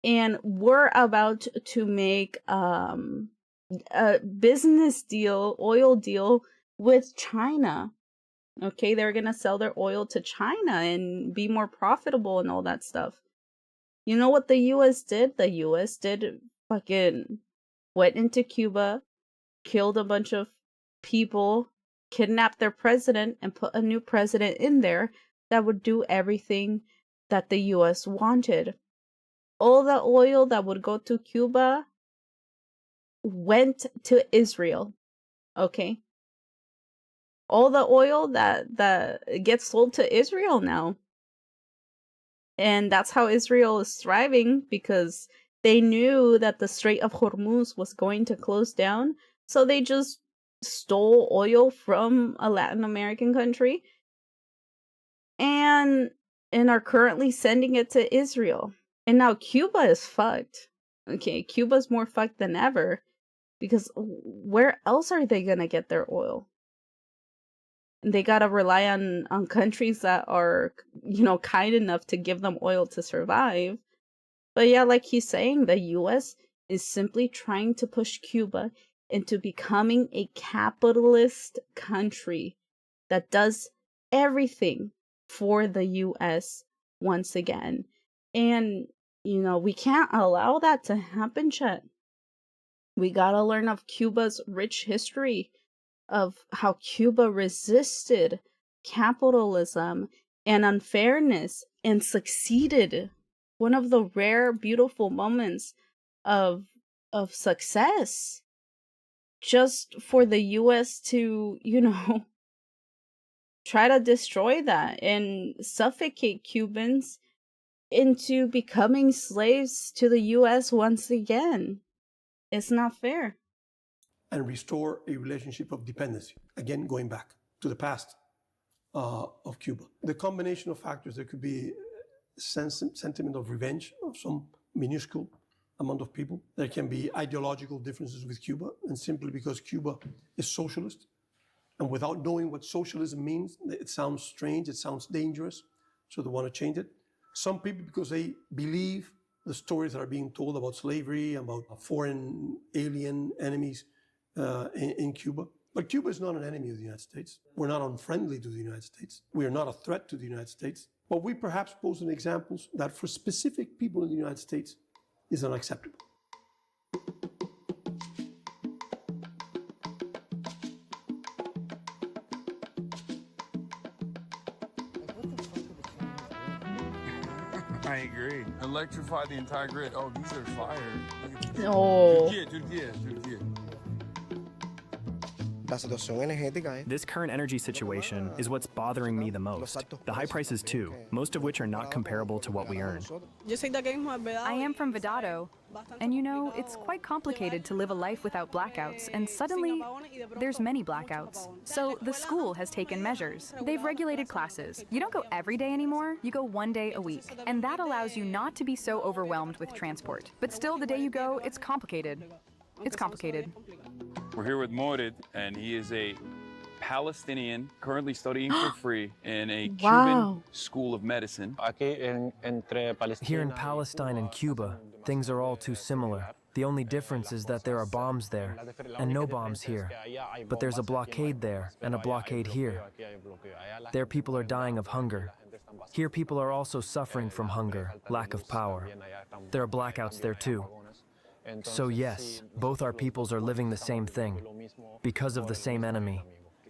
and we're about to make a business deal, oil deal with China. Okay, they're gonna sell their oil to China and be more profitable and all that stuff. You know what the US did? The US fucking went into Cuba, killed a bunch of people, kidnapped their president, and put a new president in there that would do everything that the US wanted. All the oil that would go to Cuba went to Israel. Okay? All the oil that gets sold to Israel now. And that's how Israel is thriving, because they knew that the Strait of Hormuz was going to close down. So they just stole oil from a Latin American country and are currently sending it to Israel. And now Cuba is fucked. Okay, Cuba's more fucked than ever, because where else are they gonna get their oil? They gotta rely on countries that are, kind enough to give them oil to survive. But yeah, like he's saying, the US is simply trying to push Cuba into becoming a capitalist country that does everything for the US once again. And, we can't allow that to happen, Chet. We gotta learn of Cuba's rich history, of how Cuba resisted capitalism and unfairness and succeeded. One of the rare, beautiful moments of success, just for the US to, try to destroy that and suffocate Cubans into becoming slaves to the US once again. It's not fair. And restore a relationship of dependency. Again, going back to the past of Cuba. The combination of factors, there could be sentiment of revenge of some minuscule amount of people. There can be ideological differences with Cuba, and simply because Cuba is socialist, and without knowing what socialism means, it sounds strange, it sounds dangerous. so they want to change it. Some people because they believe the stories that are being told about slavery, about foreign alien enemies in Cuba. But Cuba is not an enemy of the United States. We're not unfriendly to the United States. We are not a threat to the United States. But we perhaps pose an example that for specific people in the United States is unacceptable. I agree. Electrify the entire grid. Oh, these are fire. Oh. Turquía. This current energy situation is what's bothering me the most. The high prices too, most of which are not comparable to what we earn. I am from Vedado, and you know, it's quite complicated to live a life without blackouts, and suddenly there's many blackouts. So the school has taken measures. They've regulated classes. You don't go every day anymore, you go 1 day a week. And that allows you not to be so overwhelmed with transport. But still, the day you go, it's complicated. It's complicated. We're here with Morid, and he is a Palestinian currently studying for free in a Cuban school of medicine. Here in Palestine and Cuba, things are all too similar. The only difference is that there are bombs there, and no bombs here. But there's a blockade there, and a blockade here. There people are dying of hunger. Here people are also suffering from hunger, lack of power. There are blackouts there too. So yes, both our peoples are living the same thing, because of the same enemy.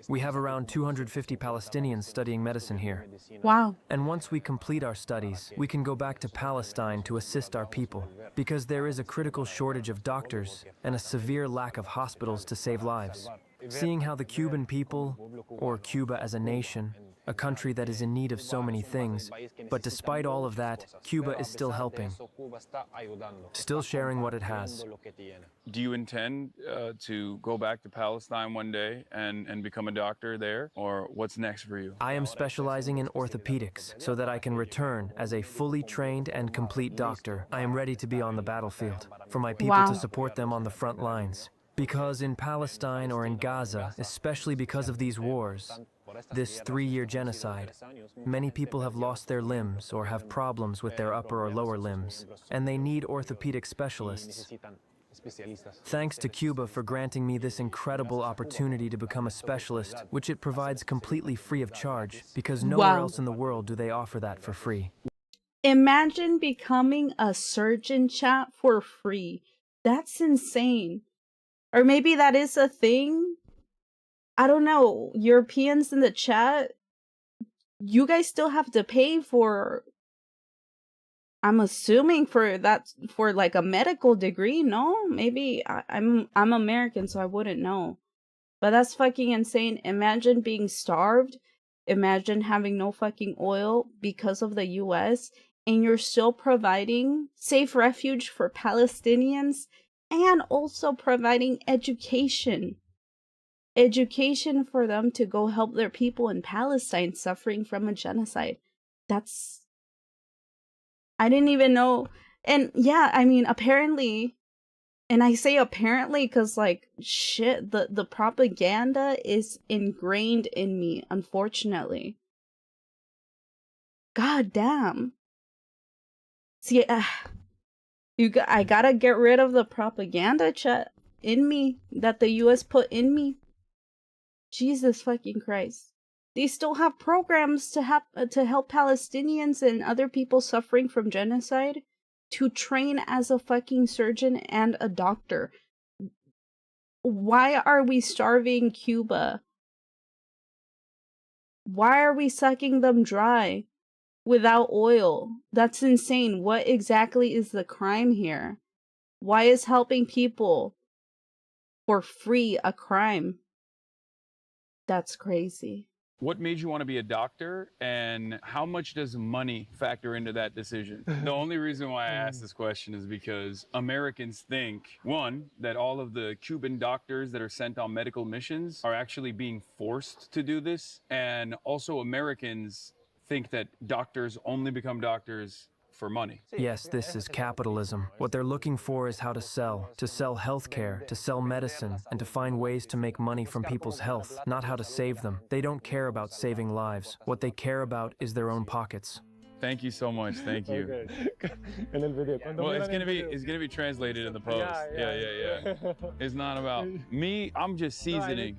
We have around 250 Palestinians studying medicine here. Wow. And once we complete our studies, we can go back to Palestine to assist our people, because there is a critical shortage of doctors and a severe lack of hospitals to save lives. Seeing how the Cuban people, or Cuba as a nation, a country that is in need of so many things, but despite all of that, Cuba is still helping, still sharing what it has. Do you intend to go back to Palestine one day and become a doctor there, or what's next for you? I am specializing in orthopedics so that I can return as a fully trained and complete doctor. I am ready to be on the battlefield, for my people to support them on the front lines. Because in Palestine or in Gaza, especially because of these wars, this 3-year genocide, many people have lost their limbs or have problems with their upper or lower limbs, and they need orthopedic specialists. Thanks to Cuba for granting me this incredible opportunity to become a specialist, which it provides completely free of charge, because nowhere else in the world do they offer that for free. Imagine becoming a surgeon, chat, for free. That's insane. Or maybe that is a thing. I don't know. Europeans in the chat, you guys still have to pay for, I'm assuming for that, for like a medical degree, no? Maybe I'm American, so I wouldn't know. But that's fucking insane. Imagine being starved. Imagine having no fucking oil because of the US, and you're still providing safe refuge for Palestinians and also providing education. Education for them to go help their people in Palestine suffering from a genocide. That's... I didn't even know. And yeah, I mean, apparently, and I say apparently because, like, shit, the propaganda is ingrained in me, unfortunately. God damn. See, I gotta get rid of the propaganda chat in me that the US put in me. Jesus fucking Christ. They still have programs to help Palestinians and other people suffering from genocide to train as a fucking surgeon and a doctor. Why are we starving Cuba? Why are we sucking them dry without oil? That's insane. What exactly is the crime here? Why is helping people for free a crime? That's crazy. What made you want to be a doctor, and how much does money factor into that decision? The only reason why I asked this question is because Americans think, one, that all of the Cuban doctors that are sent on medical missions are actually being forced to do this, and also Americans think that doctors only become doctors for money. Yes, this is capitalism. What they're looking for is how to sell healthcare, to sell medicine, and to find ways to make money from people's health, not how to save them. They don't care about saving lives. What they care about is their own pockets. Thank you so much. Thank you. Well, it's gonna be translated in the post. Yeah. It's not about me. I'm just seasoning.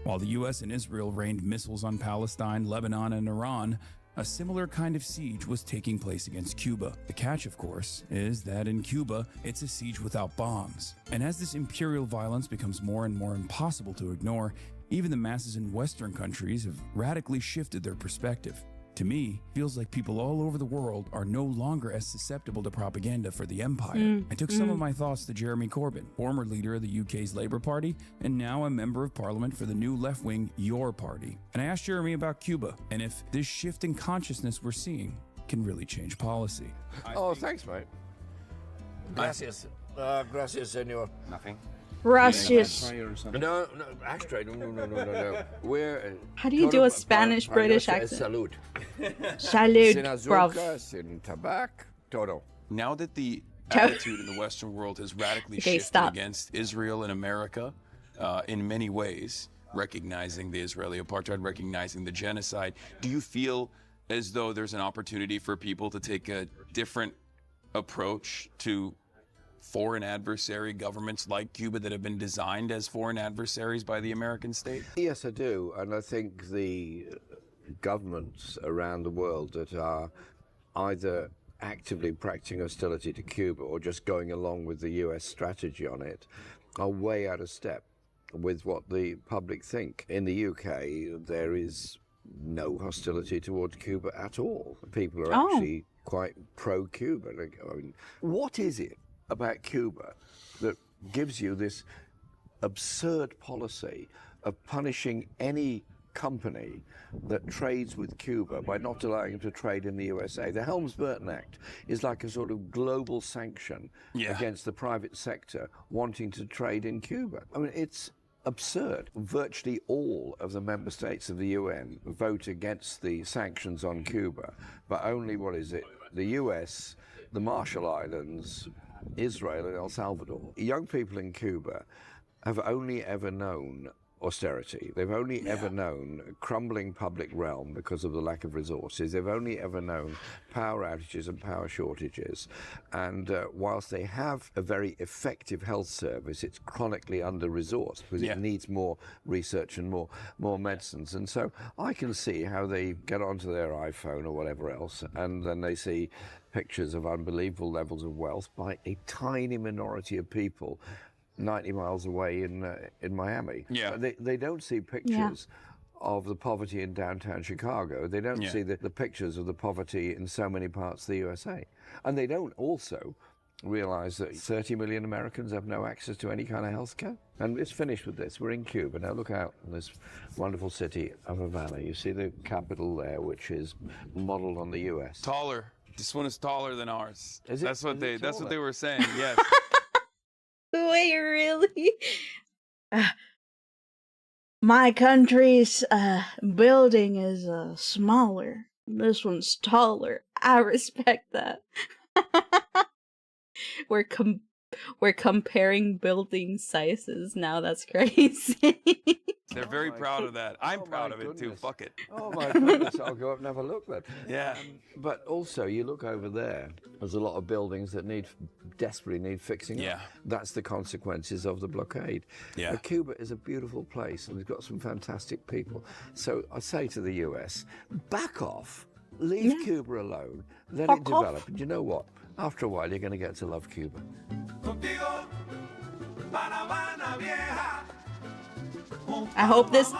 While the U.S. and Israel rained missiles on Palestine, Lebanon, and Iran, a similar kind of siege was taking place against Cuba. The catch, of course, is that in Cuba, it's a siege without bombs. And as this imperial violence becomes more and more impossible to ignore, even the masses in Western countries have radically shifted their perspective. To me, it feels like people all over the world are no longer as susceptible to propaganda for the empire. I took some of my thoughts to Jeremy Corbyn, former leader of the UK's Labour Party, and now a member of parliament for the new left-wing Your Party. And I asked Jeremy about Cuba, and if this shift in consciousness we're seeing can really change policy. Oh, thanks, mate. Gracias. Gracias, senor. Nothing. Gracias. No, ashtray. No. We're. How do you do a Spanish-British accent? Salud. Salud, Sin bruv. azúcar, sin tabac, todo. Now that the attitude in the Western world has radically shifted against Israel and America in many ways, recognizing the Israeli apartheid, recognizing the genocide, do you feel as though there's an opportunity for people to take a different approach to foreign adversary governments like Cuba that have been designed as foreign adversaries by the American state? Yes, I do. And I think the governments around the world that are either actively practicing hostility to Cuba or just going along with the US strategy on it are way out of step with what the public think. In the UK, there is no hostility towards Cuba at all. People are actually quite pro-Cuba. I mean, what is it about Cuba that gives you this absurd policy of punishing any company that trades with Cuba by not allowing them to trade in the USA? The Helms-Burton Act is like a sort of global sanction against the private sector wanting to trade in Cuba. I mean, it's absurd. Virtually all of the member states of the UN vote against the sanctions on Cuba, but only, the US, the Marshall Islands, Israel and El Salvador. Young people in Cuba have only ever known austerity. They've only ever known a crumbling public realm because of the lack of resources. They've only ever known power outages and power shortages. And whilst they have a very effective health service, it's chronically under-resourced because it needs more research and more medicines. And so I can see how they get onto their iPhone or whatever else, and then they see pictures of unbelievable levels of wealth by a tiny minority of people 90 miles away in Miami. They don't see pictures of the poverty in downtown Chicago. They don't see the pictures of the poverty in so many parts of the USA. And they don't also realize that 30 million Americans have no access to any kind of health care. And it's finished with this. We're in Cuba. Now look out in this wonderful city of Havana. You see the capital there, which is modeled on the US. Taller. This one is taller than ours. Is it? That's what they were saying. Yes. Wait, really? My country's building is smaller. This one's taller. I respect that. We're comparing building sizes now. That's crazy. They're very proud of that. I'm proud of it too. Fuck it. Oh my goodness, I'll go up and have a look then. Yeah. But also, you look over there, there's a lot of buildings that desperately need fixing up. That's the consequences of the blockade. But Cuba is a beautiful place and it's got some fantastic people. So I say to the US, back off, leave Cuba alone, let it develop. And you know what? After a while, you're going to get to love Cuba. I hope this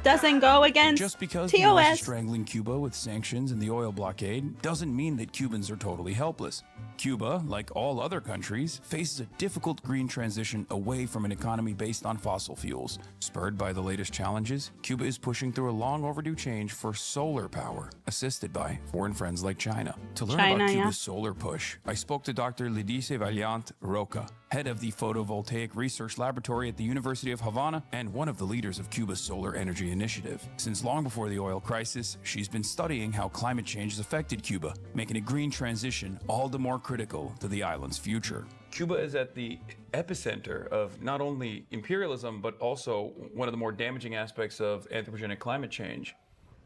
doesn't go against Just because TOS. the US is strangling Cuba with sanctions and the oil blockade doesn't mean that Cubans are totally helpless. Cuba, like all other countries, faces a difficult green transition away from an economy based on fossil fuels. Spurred by the latest challenges, Cuba is pushing through a long overdue change for solar power, assisted by foreign friends like China. To learn about Cuba's solar push, I spoke to Dr. Lidice Valiant Roca, head of the Photovoltaic Research Laboratory at the University of Havana and one of the leaders of Cuba's solar energy initiative. Since long before the oil crisis, she's been studying how climate change has affected Cuba, making a green transition all the more critical to the island's future. Cuba is at the epicenter of not only imperialism, but also one of the more damaging aspects of anthropogenic climate change.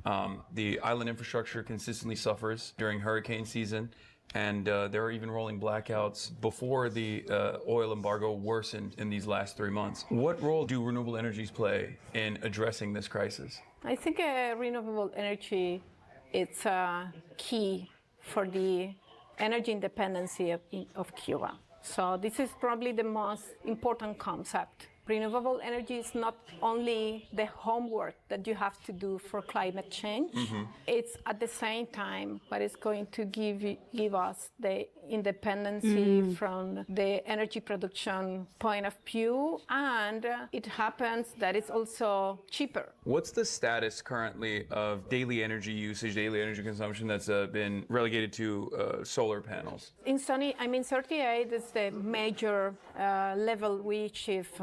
The island infrastructure consistently suffers during hurricane season, and there are even rolling blackouts before the oil embargo worsened in these last 3 months. What role do renewable energies play in addressing this crisis? I think renewable energy is key for the energy independence of Cuba. So this is probably the most important concept. Renewable energy is not only the homework that you have to do for climate change, it's at the same time what is going to give us the independence from the energy production point of view, and it happens that it's also cheaper. What's the status currently of daily energy usage, daily energy consumption that's been relegated to solar panels? In 38 is the major level we achieved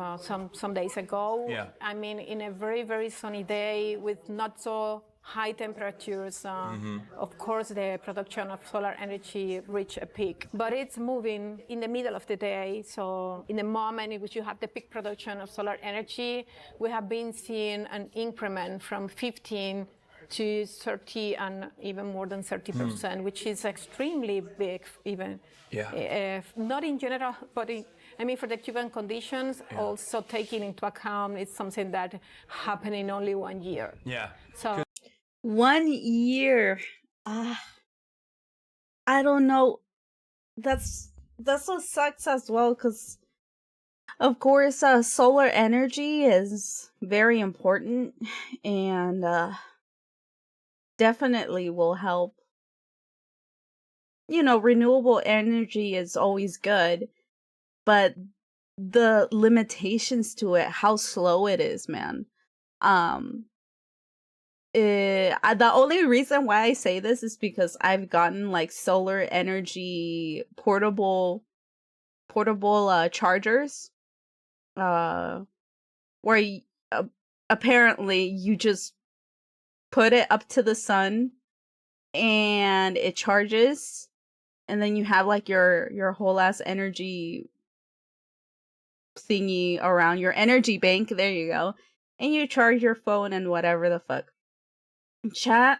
some days ago. Yeah. I mean, in a very, very sunny day with not so high temperatures, of course, the production of solar energy reached a peak. But it's moving in the middle of the day. So in the moment in which you have the peak production of solar energy, we have been seeing an increment from 15 to 30 and even more than 30%, which is extremely big even. Yeah. Not in general, but for the Cuban conditions, also taking into account it's something that happened in only 1 year. Yeah. So 1 year. I don't know. That's what sucks as well, because of course solar energy is very important and definitely will help. Renewable energy is always good, but the limitations to it, how slow it is, man. The only reason why I say this is because I've gotten like solar energy portable chargers, where apparently you just put it up to the sun and it charges, and then you have like your whole ass energy thingy around your energy bank. There you go, and you charge your phone and whatever the fuck. Chat,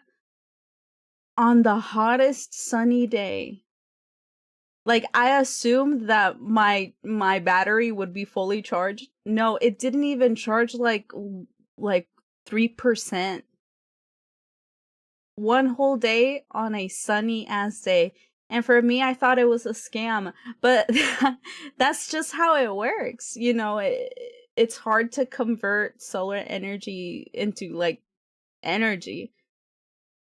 on the hottest sunny day, like I assumed that my battery would be fully charged. No, it didn't even charge like 3%. One whole day on a sunny ass day. And for me, I thought it was a scam, but that's just how it works. It's hard to convert solar energy into like energy.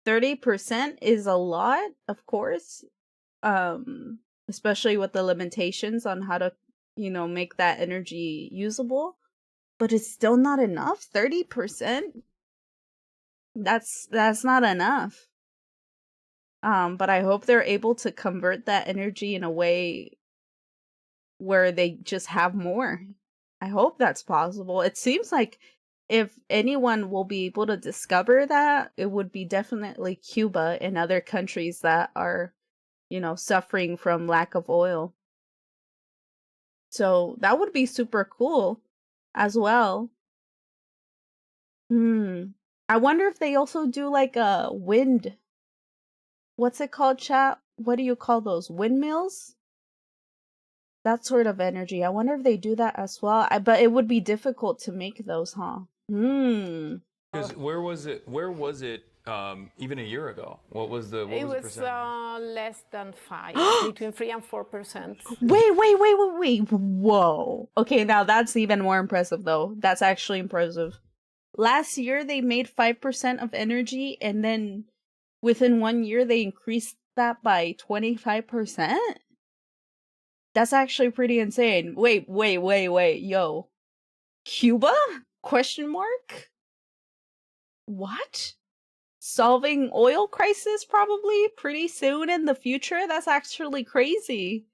30% is a lot, of course, especially with the limitations on how to, make that energy usable. But it's still not enough. 30%. That's not enough. But I hope they're able to convert that energy in a way where they just have more. I hope that's possible. It seems like if anyone will be able to discover that, it would be definitely Cuba and other countries that are, suffering from lack of oil. So that would be super cool as well. I wonder if they also do like a wind. What's it called, chat? What do you call those? Windmills? That sort of energy. I wonder if they do that as well. But it would be difficult to make those, huh? Because where was it even a year ago? What was the percentage? Less than 5, between 3 and 4%. Wait. Whoa. Okay, now that's even more impressive, though. That's actually impressive. Last year, they made 5% of energy, and then within 1 year, they increased that by 25%? That's actually pretty insane. Wait. Yo. Cuba? Question mark? What? Solving oil crisis probably pretty soon in the future? That's actually crazy.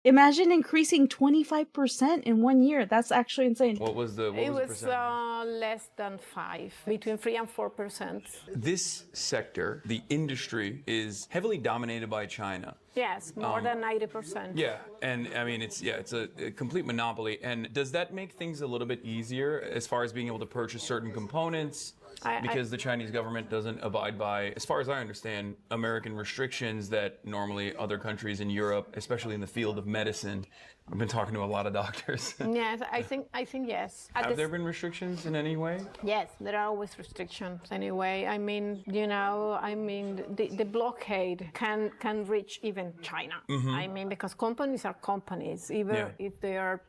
Imagine increasing 25% in 1 year. That's actually insane. What was the percentage? Less than 5, between 3 and 4%. This sector, the industry, is heavily dominated by China. Yes, more than 90%. Yeah, and I mean it's a complete monopoly. And does that make things a little bit easier as far as being able to purchase certain components? because the Chinese government doesn't abide by, as far as I understand, American restrictions that normally other countries in Europe, especially in the field of medicine, I've been talking to a lot of doctors. Yes, I think yes. Have there been restrictions in any way? Yes, there are always restrictions anyway. I mean, the blockade can reach even China. Mm-hmm. I mean, because companies are companies, even if they are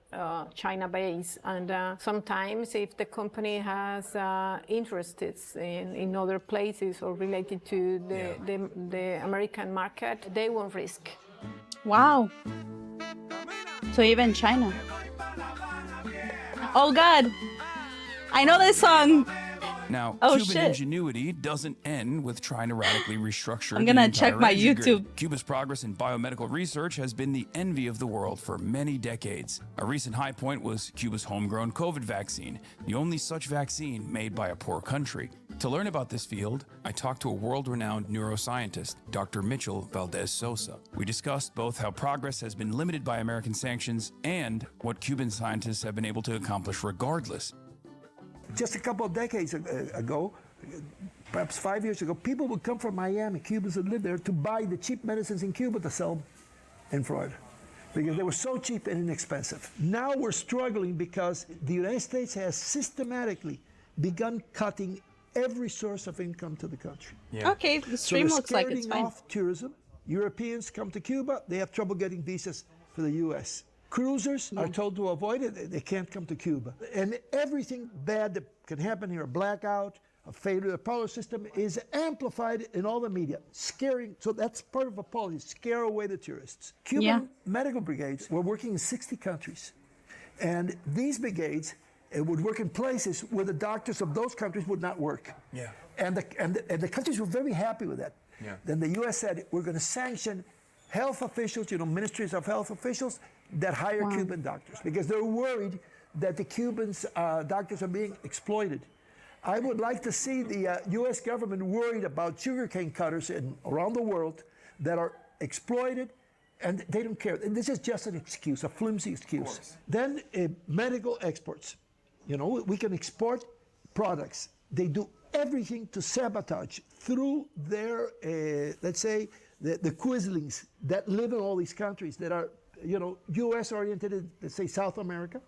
China-based. And sometimes if the company has interests in other places or related to the American market, they won't risk. Wow. So even China. Oh God, I know this song. Now, Oh, Cuban shit. ingenuity doesn't end with trying to radically restructure I'm gonna the check entire my energy grid. YouTube. Cuba's progress in biomedical research has been the envy of the world for many decades. A recent high point was Cuba's homegrown COVID vaccine, the only such vaccine made by a poor country. To learn about this field, I talked to a world-renowned neuroscientist, Dr. Mitchell Valdez Sosa. We discussed both how progress has been limited by American sanctions and what Cuban scientists have been able to accomplish regardless. Just a couple of decades ago, perhaps 5 years ago, people would come from Miami, Cubans would live there, to buy the cheap medicines in Cuba to sell in Florida, because they were so cheap and inexpensive. Now we're struggling because the United States has systematically begun cutting every source of income to the country. Yeah. Okay, the stream looks like it's fine. Off tourism. Europeans come to Cuba, they have trouble getting visas for the U.S. Cruisers are told to avoid it, they can't come to Cuba. And everything bad that can happen here, a blackout, a failure of the power system, is amplified in all the media, scaring. So that's part of a policy, scare away the tourists. Cuban medical brigades were working in 60 countries. And these brigades would work in places where the doctors of those countries would not work. Yeah. And the countries were very happy with that. Yeah. Then the U.S. said, we're going to sanction health officials, ministries of health officials that hire Cuban doctors, because they're worried that the Cubans doctors are being exploited. I would like to see the U.S. government worried about sugarcane cutters around the world that are exploited, and they don't care. And this is just an excuse, a flimsy excuse. Then medical exports. We can export products. They do everything to sabotage through their, let's say, the Quislings that live in all these countries that are, U.S. oriented, let's say South America.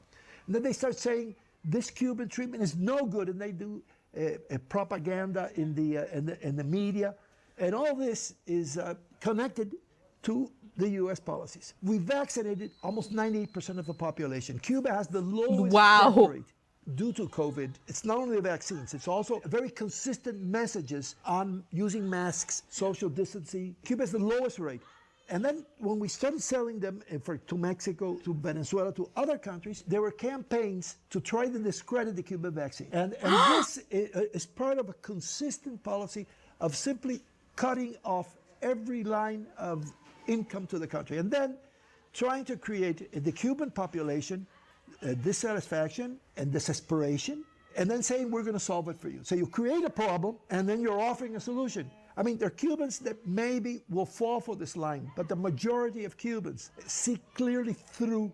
And then they start saying this Cuban treatment is no good, and they do propaganda in the media, and all this is connected to the U.S. policies. We vaccinated almost 98% of the population. Cuba has the lowest death rate due to COVID. It's not only the vaccines, it's also very consistent messages on using masks, social distancing. Cuba has the lowest rate. And then when we started selling them to Mexico, to Venezuela, to other countries, there were campaigns to try to discredit the Cuban vaccine. And this is part of a consistent policy of simply cutting off every line of income to the country. And then trying to create in the Cuban population dissatisfaction and desperation, and then saying we're going to solve it for you. So you create a problem, and then you're offering a solution. I mean, there are Cubans that maybe will fall for this line, but the majority of Cubans see clearly through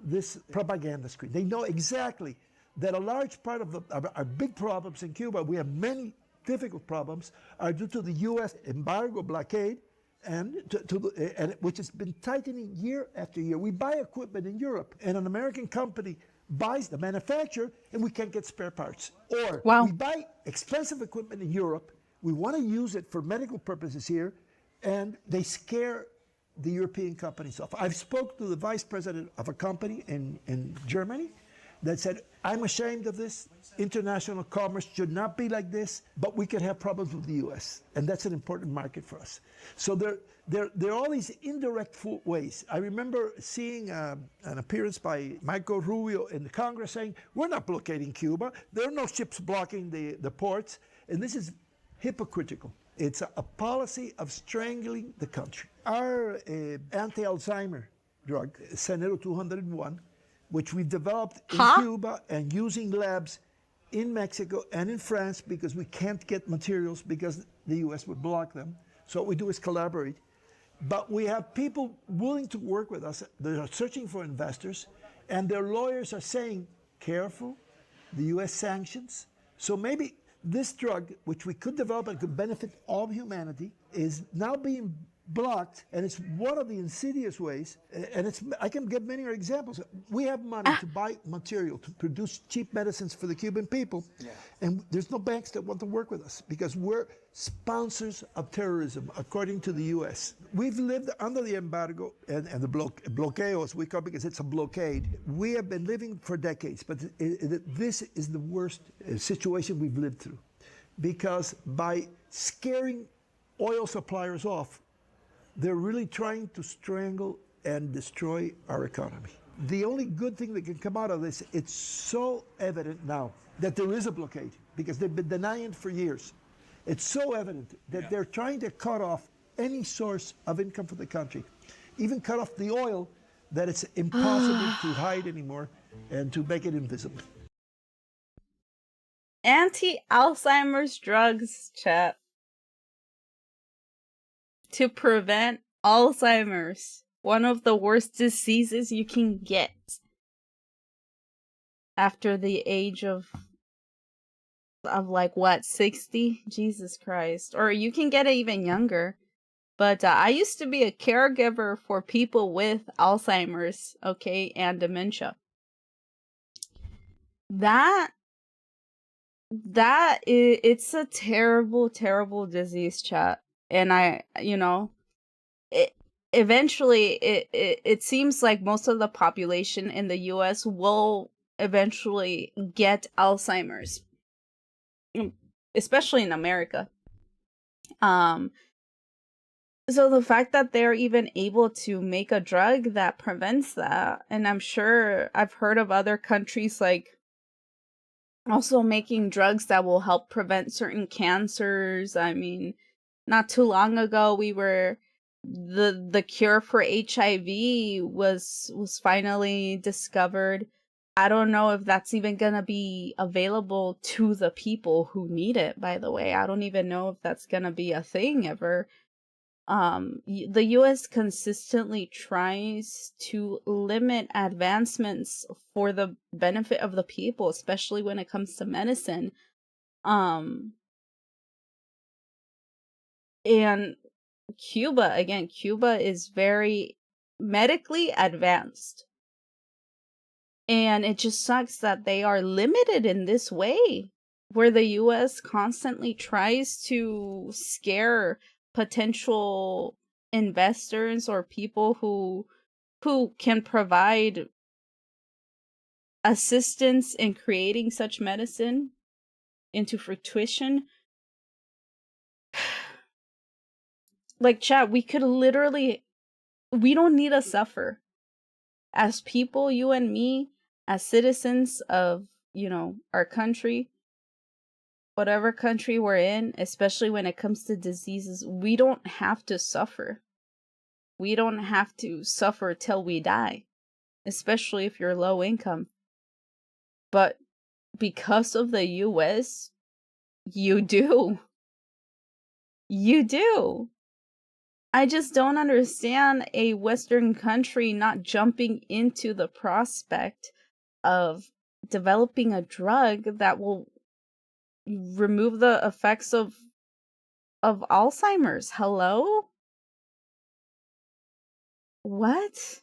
this propaganda screen. They know exactly that a large part of our big problems in Cuba, we have many difficult problems, are due to the U.S. embargo blockade, and which has been tightening year after year. We buy equipment in Europe, and an American company buys the manufacturer, and we can't get spare parts. Or we buy expensive equipment in Europe, we want to use it for medical purposes here, and they scare the European companies off. I've spoke to the vice president of a company in Germany that said, I'm ashamed of this. International commerce should not be like this, but we could have problems with the U.S., and that's an important market for us. So there are all these indirect ways. I remember seeing an appearance by Marco Rubio in the Congress saying, we're not blockading Cuba. There are no ships blocking the ports, and this is hypocritical. It's a policy of strangling the country. Our anti-Alzheimer drug, Senero 201, which we developed in Cuba and using labs in Mexico and in France, because we can't get materials because the U.S. would block them. So what we do is collaborate. But we have people willing to work with us. They are searching for investors, and their lawyers are saying, careful, the U.S. sanctions. So maybe this drug, which we could develop and could benefit all of humanity, is now being blocked, and it's one of the insidious ways, and I can give many examples. We have money to buy material to produce cheap medicines for the Cuban people, and there's no banks that want to work with us because we're sponsors of terrorism, according to the U.S. We've lived under the embargo and the bloqueo, as we call it, because it's a blockade. We have been living for decades, but this is the worst situation we've lived through, because by scaring oil suppliers off, they're really trying to strangle and destroy our economy. The only good thing that can come out of this, it's so evident now that there is a blockade, because they've been denying it for years. It's so evident that they're trying to cut off any source of income for the country, even cut off the oil, that it's impossible to hide anymore and to make it invisible. Anti-Alzheimer's drugs, chat. To prevent Alzheimer's, one of the worst diseases you can get after the age of like what, 60? Jesus Christ. Or you can get it even younger. But I used to be a caregiver for people with Alzheimer's, okay, and dementia. It's a terrible, terrible disease, chat. And it seems like most of the population in the US will eventually get Alzheimer's, especially in America. So the fact that they're even able to make a drug that prevents that, and I'm sure I've heard of other countries like also making drugs that will help prevent certain cancers. I mean, not too long ago, the cure for HIV was finally discovered. I don't know if that's even gonna be available to the people who need it, by the way. I don't even know if that's gonna be a thing ever. The US consistently tries to limit advancements for the benefit of the people, especially when it comes to medicine. And Cuba is very medically advanced. And it just sucks that they are limited in this way, where the US constantly tries to scare potential investors or people who can provide assistance in creating such medicine into fruition. Like, chat, we don't need to suffer. As people, you and me, as citizens of, our country, whatever country we're in, especially when it comes to diseases, we don't have to suffer. We don't have to suffer till we die, especially if you're low income. But because of the US, you do. You do. I just don't understand a Western country not jumping into the prospect of developing a drug that will remove the effects of Alzheimer's. Hello? What?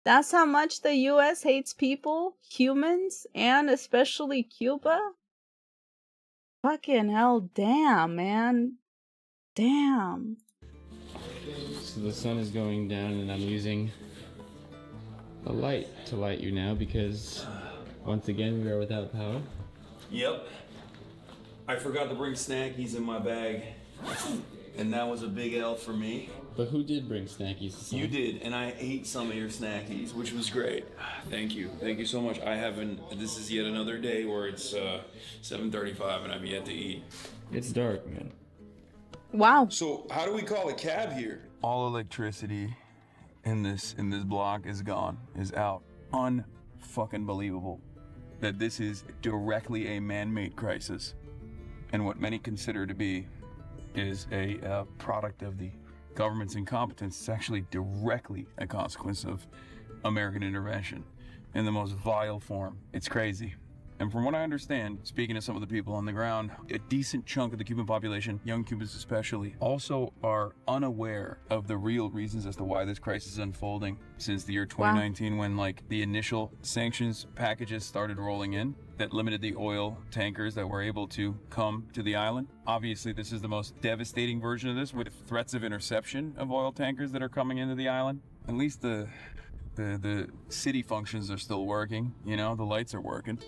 That's how much the US hates people, humans, and especially Cuba? Fucking hell, damn, man. Damn. So the sun is going down and I'm using a light to light you now because once again we are without power. Yep. I forgot to bring snackies in my bag. And that was a big L for me. But who did bring snackies? You did, and I ate some of your snackies, which was great. Thank you. Thank you so much. This is yet another day where it's 7:35 and I've yet to eat. It's dark, man. Wow. So how do we call a cab here? All electricity in this block is gone, is out. Unfucking believable that this is directly a man-made crisis. And what many consider to be is a product of the government's incompetence. It's actually directly a consequence of American intervention in the most vile form. It's crazy. And from what I understand, speaking to some of the people on the ground, a decent chunk of the Cuban population, young Cubans especially, also are unaware of the real reasons as to why this crisis is unfolding since the year 2019, when like the initial sanctions packages started rolling in that limited the oil tankers that were able to come to the island. Obviously, this is the most devastating version of this, with threats of interception of oil tankers that are coming into the island. At least the city functions are still working, you know, the lights are working.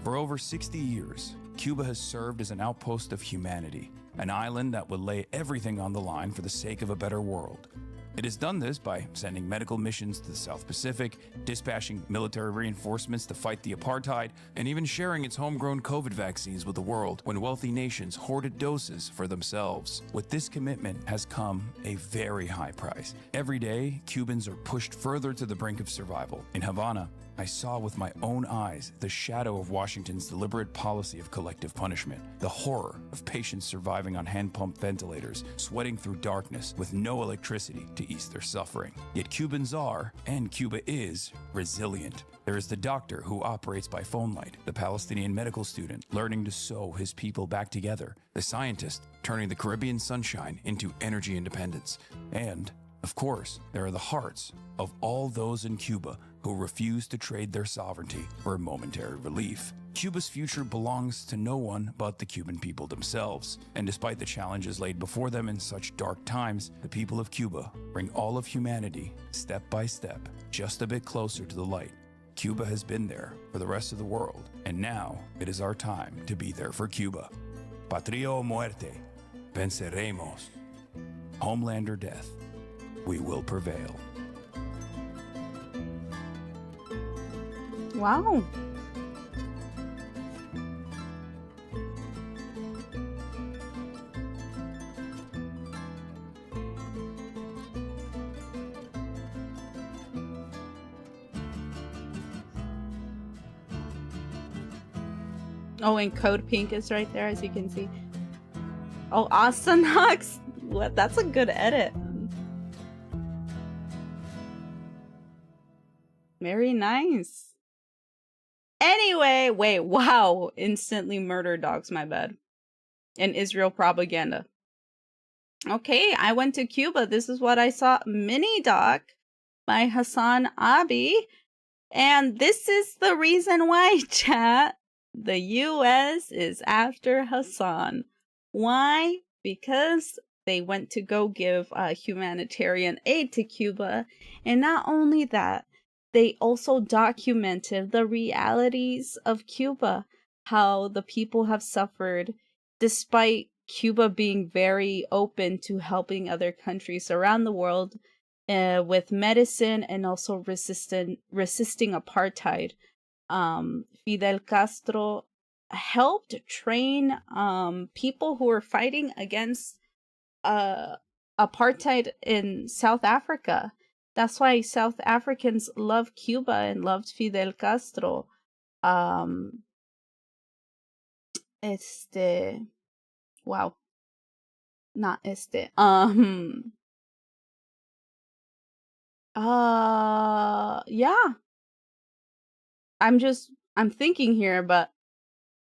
For over 60 years, Cuba has served as an outpost of humanity, an island that would lay everything on the line for the sake of a better world. It has done this by sending medical missions to the South Pacific, dispatching military reinforcements to fight the apartheid, and even sharing its homegrown COVID vaccines with the world when wealthy nations hoarded doses for themselves. With this commitment has come a very high price. Every day, Cubans are pushed further to the brink of survival. In Havana, I saw with my own eyes the shadow of Washington's deliberate policy of collective punishment, the horror of patients surviving on hand-pumped ventilators, sweating through darkness with no electricity to ease their suffering. Yet Cubans are, and Cuba is, resilient. There is the doctor who operates by phone light, the Palestinian medical student learning to sew his people back together, the scientist turning the Caribbean sunshine into energy independence, and, of course, there are the hearts of all those in Cuba who refuse to trade their sovereignty for a momentary relief. Cuba's future belongs to no one but the Cuban people themselves. And despite the challenges laid before them in such dark times, the people of Cuba bring all of humanity, step by step, just a bit closer to the light. Cuba has been there for the rest of the world, and now it is our time to be there for Cuba. Patria o muerte, venceremos. Homeland or death, we will prevail. Wow. Oh, and Code Pink is right there, as you can see. Oh, Austin Hawks. What? That's a good edit. Very nice. Anyway, wait, wow. Instantly murder dogs, my bad. And Israel propaganda. Okay, I went to Cuba. This is what I saw. Mini doc by Hasan Abi. And this is the reason why, chat. The US is after Hasan. Why? Because they went to go give humanitarian aid to Cuba. And not only that, they also documented the realities of Cuba, how the people have suffered despite Cuba being very open to helping other countries around the world with medicine and also resisting apartheid. Fidel Castro helped train people who were fighting against apartheid in South Africa. That's why South Africans love Cuba and loved Fidel Castro. Wow. Not yeah. I'm thinking here, but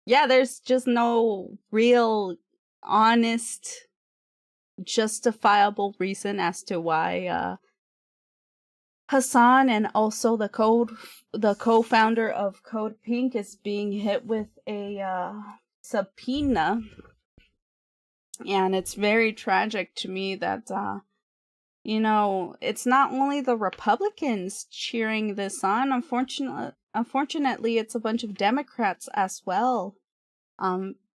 yeah, there's just no real honest justifiable reason as to why Hasan and also the co-founder of Code Pink is being hit with a subpoena. And it's very tragic to me that you know, it's not only the Republicans cheering this on. Unfortunately, it's a bunch of Democrats as well,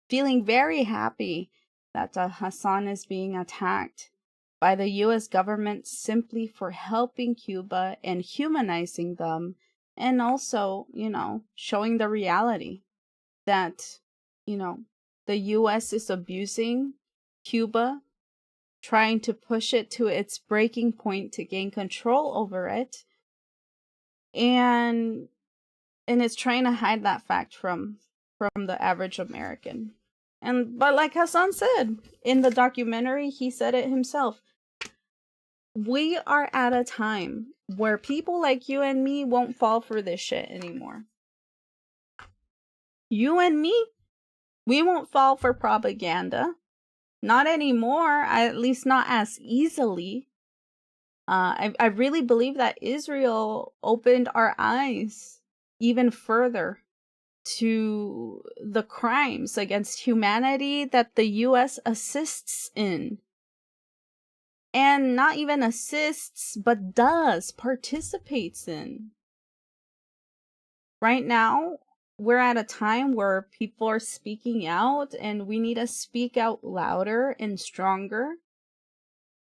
feeling very happy that Hasan is being attacked by the U.S. government simply for helping Cuba and humanizing them, and also, you know, showing the reality that, you know, the U.S. is abusing Cuba, trying to push it to its breaking point to gain control over it, and it's trying to hide that fact from the average American. But like Hasan said in the documentary, he said it himself. We are at a time where people like you and me won't fall for this shit anymore. You and me, we won't fall for propaganda. Not anymore, at least not as easily. I really believe that Israel opened our eyes even further to the crimes against humanity that the US assists in. And not even assists, but participates in. Right now, we're at a time where people are speaking out, and we need to speak out louder and stronger.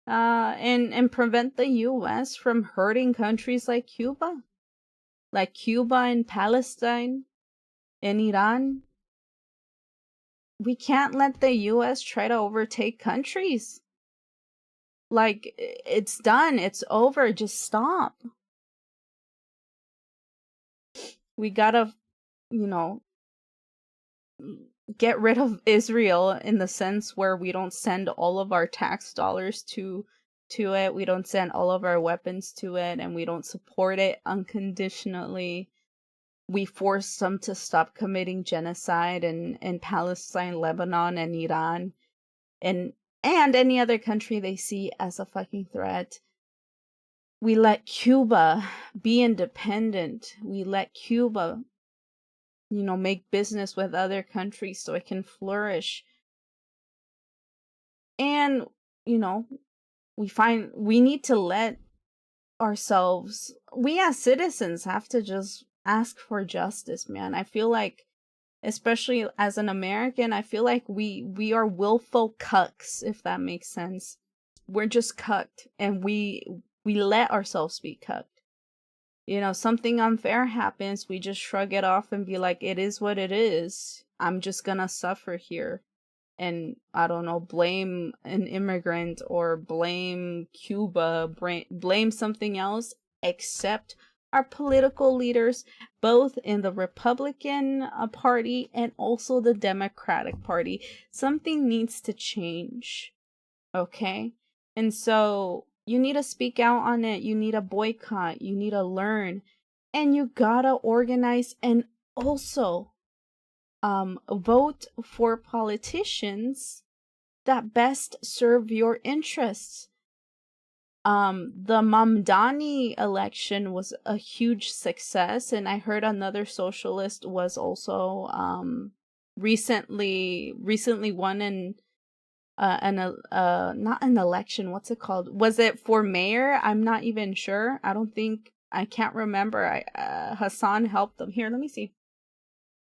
And prevent the US from hurting countries like Cuba. Like Cuba and Palestine and Iran. We can't let the US try to overtake countries. Like, it's done. It's over. Just stop. We gotta, get rid of Israel in the sense where we don't send all of our tax dollars to it. We don't send all of our weapons to it, and we don't support it unconditionally. We force them to stop committing genocide in Palestine, Lebanon, and Iran, and any other country they see as a fucking threat. We let Cuba be independent. We let Cuba, make business with other countries so it can flourish. And, we need to let ourselves, we as citizens have to just ask for justice, man. I feel like, especially as an American, I feel like we are willful cucks, if that makes sense. We're just cucked, and we let ourselves be cucked. Something unfair happens, we just shrug it off and be like, it is what it is. I'm just gonna suffer here. And, I don't know, blame an immigrant or blame Cuba, blame something else, except our political leaders, both in the Republican Party and also the Democratic Party. Something needs to change, okay? And so you need to speak out on it. You need to boycott. You need to learn. And you gotta organize and also vote for politicians that best serve your interests. The Mamdani election was a huge success, and I heard another socialist was also recently won in not an election, what's it called? Was it for mayor? I'm not even sure. I can't remember. Hasan helped them. Here, let me see.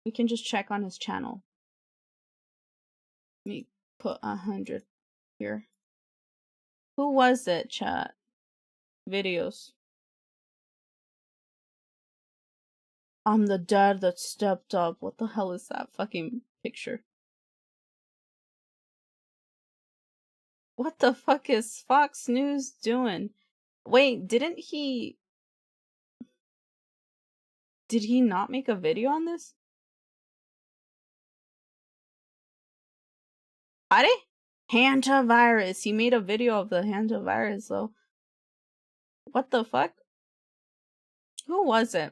We can just check on his channel. Let me put 100 here. Who was it, chat? Videos. I'm the dad that stepped up. What the hell is that fucking picture? What the fuck is Fox News doing? Wait, did he not make a video on this? Hantavirus. He made a video of the hantavirus, though. What the fuck? Who was it?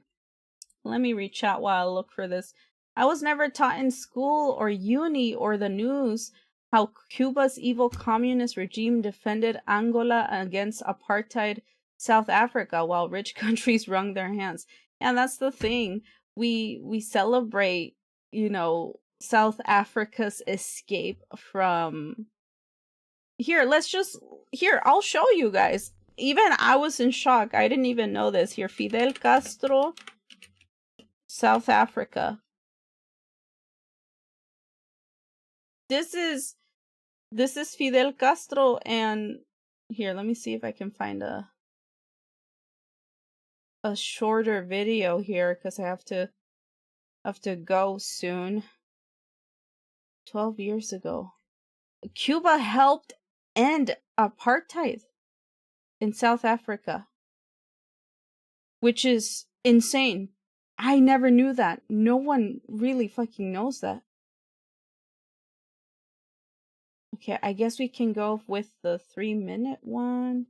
Let me reach out while I look for this. I was never taught in school or uni or the news how Cuba's evil communist regime defended Angola against apartheid South Africa while rich countries wrung their hands. And that's the thing. We celebrate, South Africa's escape from... Here, I'll show you guys. Even I was in shock. I didn't even know this. Here, Fidel Castro, South Africa. This is Fidel Castro, and here, let me see if I can find a shorter video here, because I have to go soon. 12 years ago. Cuba helped end apartheid in South Africa, which is insane. I never knew that. No one really fucking knows that. Okay, I guess we can go with the 3-minute one.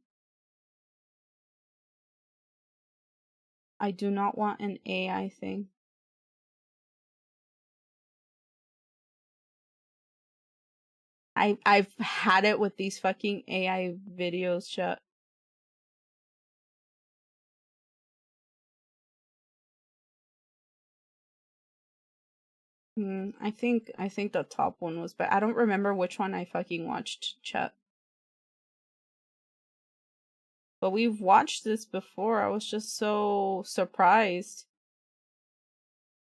I do not want an AI thing. I've had it with these fucking AI videos, shut. I think the top one was, but I don't remember which one I fucking watched, chat. But we've watched this before. I was just so surprised.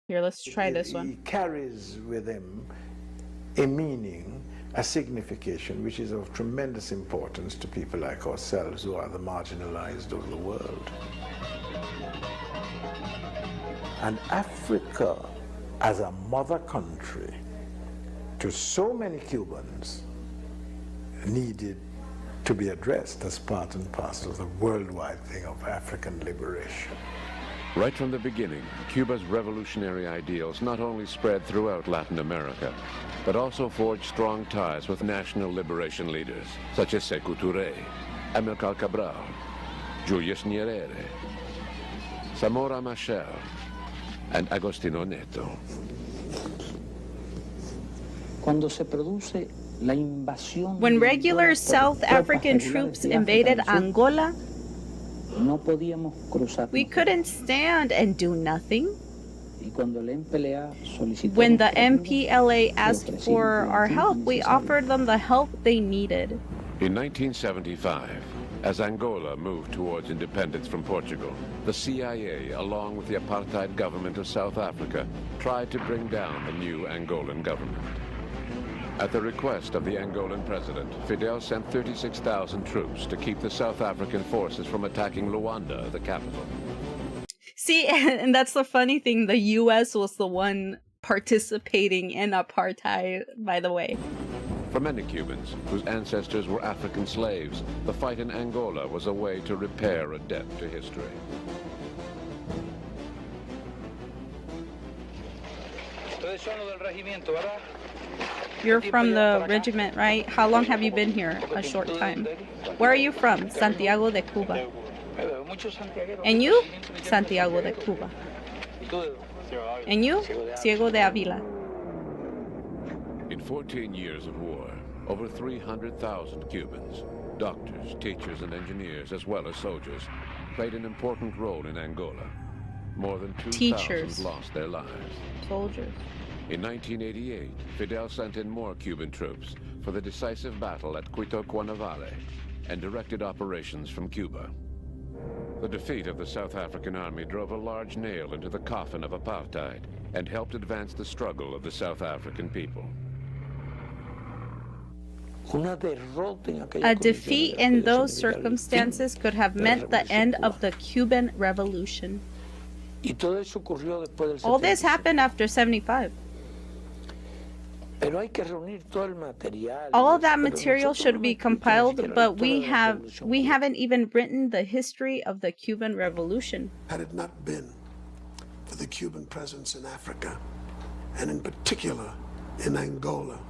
Here, let's try this one. He carries with him a meaning, a signification, which is of tremendous importance to people like ourselves who are the marginalized of the world. And Africa, as a mother country, to so many Cubans, needed to be addressed as part and parcel of the worldwide thing of African liberation. Right from the beginning, Cuba's revolutionary ideals not only spread throughout Latin America, but also forged strong ties with national liberation leaders, such as Sékou Touré, Amilcar Cabral, Julius Nyerere, Samora Machel, and Agostinho Neto. When regular South African troops invaded Angola, we couldn't stand and do nothing. When the MPLA asked for our help, we offered them the help they needed. In 1975, as Angola moved towards independence from Portugal, the CIA, along with the apartheid government of South Africa, tried to bring down the new Angolan government. At the request of the Angolan president, Fidel sent 36,000 troops to keep the South African forces from attacking Luanda, the capital. See, and that's the funny thing, the US was the one participating in apartheid, by the way. For many Cubans, whose ancestors were African slaves, the fight in Angola was a way to repair a debt to history. You're from the regiment, right? How long have you been here? A short time. Where are you from? Santiago de Cuba. And you? Santiago de Cuba. And you? Ciego de Avila. In 14 years of war, over 300,000 Cubans, doctors, teachers, and engineers, as well as soldiers, played an important role in Angola. More than 2,000 lost their lives. Soldiers. In 1988, Fidel sent in more Cuban troops for the decisive battle at Quito Cuanavale and directed operations from Cuba. The defeat of the South African army drove a large nail into the coffin of apartheid and helped advance the struggle of the South African people. A defeat in those circumstances could have meant the end of the Cuban Revolution. All this happened after 75. All of that material should be compiled, but we haven't even written the history of the Cuban Revolution. Had it not been for the Cuban presence in Africa, and in particular in Angola,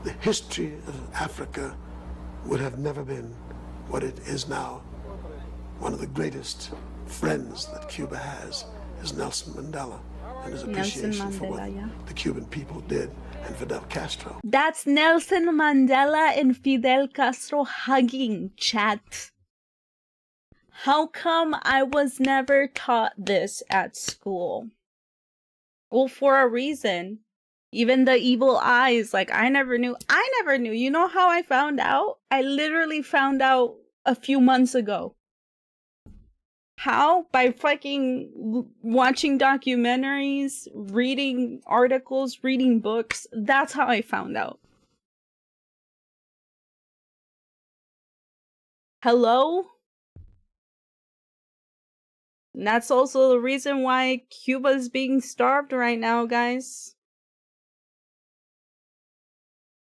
the history of Africa would have never been what it is now. One of the greatest friends that Cuba has is Nelson Mandela, and his appreciation for what the Cuban people did, and Fidel Castro. That's Nelson Mandela and Fidel Castro hugging, chat. How come I was never taught this at school? Well, for a reason. Even the evil eyes, like I never knew. You know how I found out? I literally found out a few months ago. How? By fucking watching documentaries, reading articles, reading books. That's how I found out. Hello? And that's also the reason why Cuba's being starved right now, guys.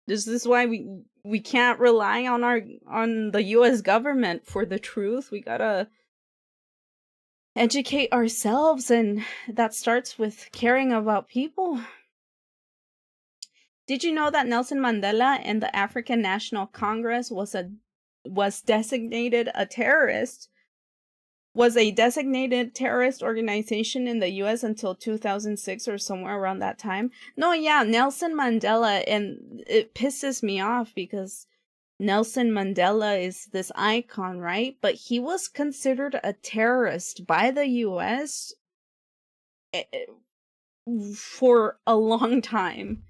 This is why we can't rely on the US government for the truth. We gotta educate ourselves, and that starts with caring about people. Did you know that Nelson Mandela and the African National Congress was designated a terrorist organization in the US until 2006 or somewhere around that time? No, yeah, Nelson Mandela, and it pisses me off because Nelson Mandela is this icon, right? But he was considered a terrorist by the US for a long time.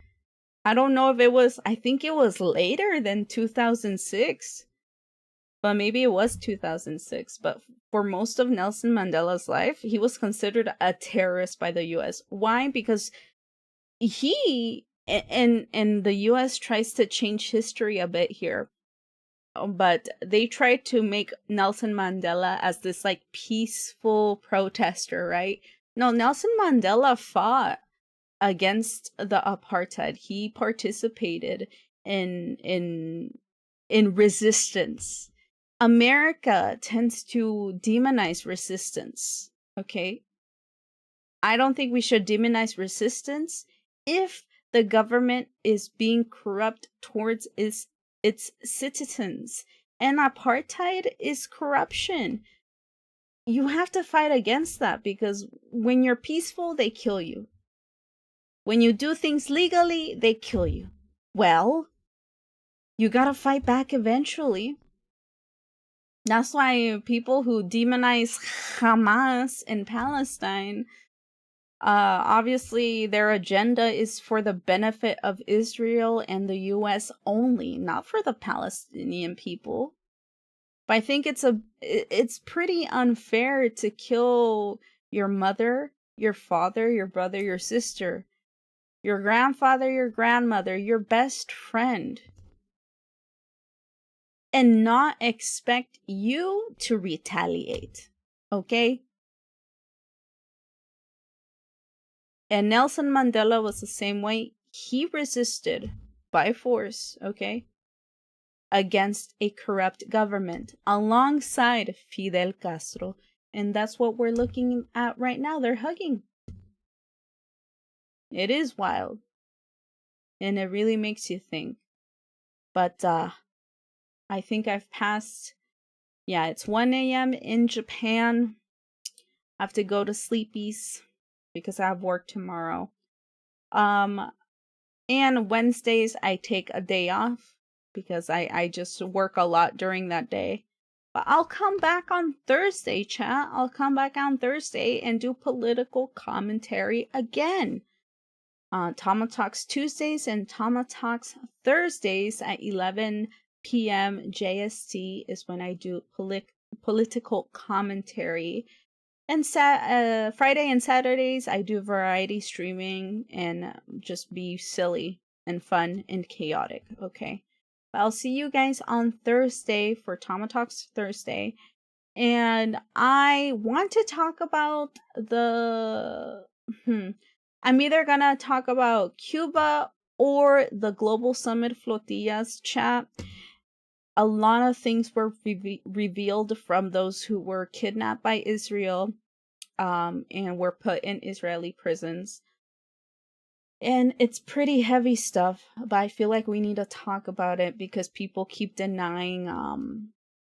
I don't know if I think it was later than 2006. But maybe it was 2006. But for most of Nelson Mandela's life, he was considered a terrorist by the US. Why? Because he and the US tries to change history a bit here. But they tried to make Nelson Mandela as this like peaceful protester, right? No, Nelson Mandela fought against the apartheid. He participated in resistance. America tends to demonize resistance, okay? I don't think we should demonize resistance if the government is being corrupt towards its citizens. And apartheid is corruption. You have to fight against that, because when you're peaceful, they kill you. When you do things legally, they kill you. Well, you gotta fight back eventually. That's why people who demonize Hamas in Palestine, obviously their agenda is for the benefit of Israel and the US only, not for the Palestinian people. But I think it's pretty unfair to kill your mother, your father, your brother, your sister, your grandfather, your grandmother, your best friend, and not expect you to retaliate, okay? And Nelson Mandela was the same way. He resisted by force, okay, against a corrupt government alongside Fidel Castro. And that's what we're looking at right now. They're hugging. It is wild. And it really makes you think. But I think I've passed, yeah, it's 1 a.m. in Japan. I have to go to sleepies because I have work tomorrow. And Wednesdays I take a day off because I just work a lot during that day. But I'll come back on Thursday, chat. I'll come back on Thursday and do political commentary again. TamaTalks Tuesdays and TamaTalks Thursdays at 11 p.m. JST is when I do political commentary. And Friday and Saturdays, I do variety streaming and just be silly and fun and chaotic, okay? But I'll see you guys on Thursday for TamaTalks Thursday. And I want to talk about I'm either gonna talk about Cuba or the Global Summit Flotillas chat. A lot of things were revealed from those who were kidnapped by Israel and were put in Israeli prisons. And it's pretty heavy stuff, but I feel like we need to talk about it because people keep denying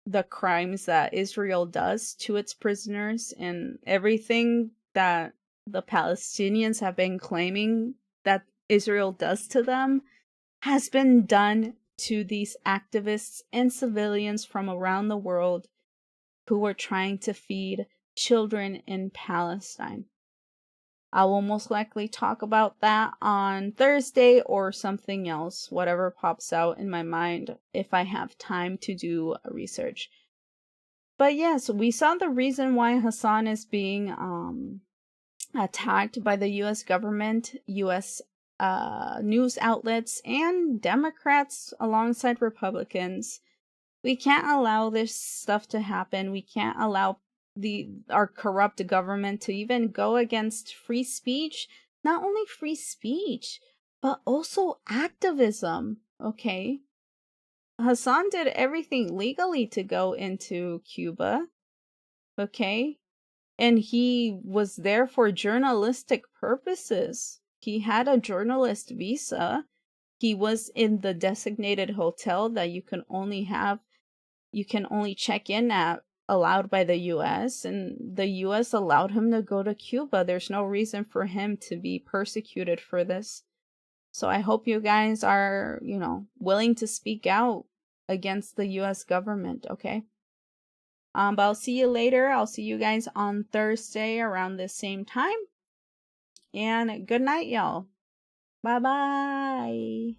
the crimes that Israel does to its prisoners, and everything that the Palestinians have been claiming that Israel does to them has been done to these activists and civilians from around the world who are trying to feed children in Palestine. I will most likely talk about that on Thursday or something else, whatever pops out in my mind if I have time to do research. But yes, we saw the reason why Hasan is being attacked by the US government, US news outlets, and Democrats alongside Republicans. We can't allow this stuff to happen. We can't allow our corrupt government to even go against free speech. Not only free speech, but also activism, okay? Hasan did everything legally to go into Cuba, okay? And he was there for journalistic purposes. He had a journalist visa. he was in the designated hotel that you can only check in at, allowed by the US, and the US allowed him to go to Cuba. There's no reason for him to be persecuted for this. So I hope you guys are, willing to speak out against the US government, okay? But I'll see you later. I'll see you guys on Thursday around the same time. And good night, y'all. Bye-bye.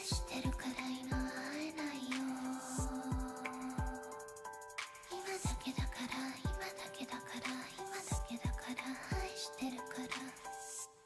してるから今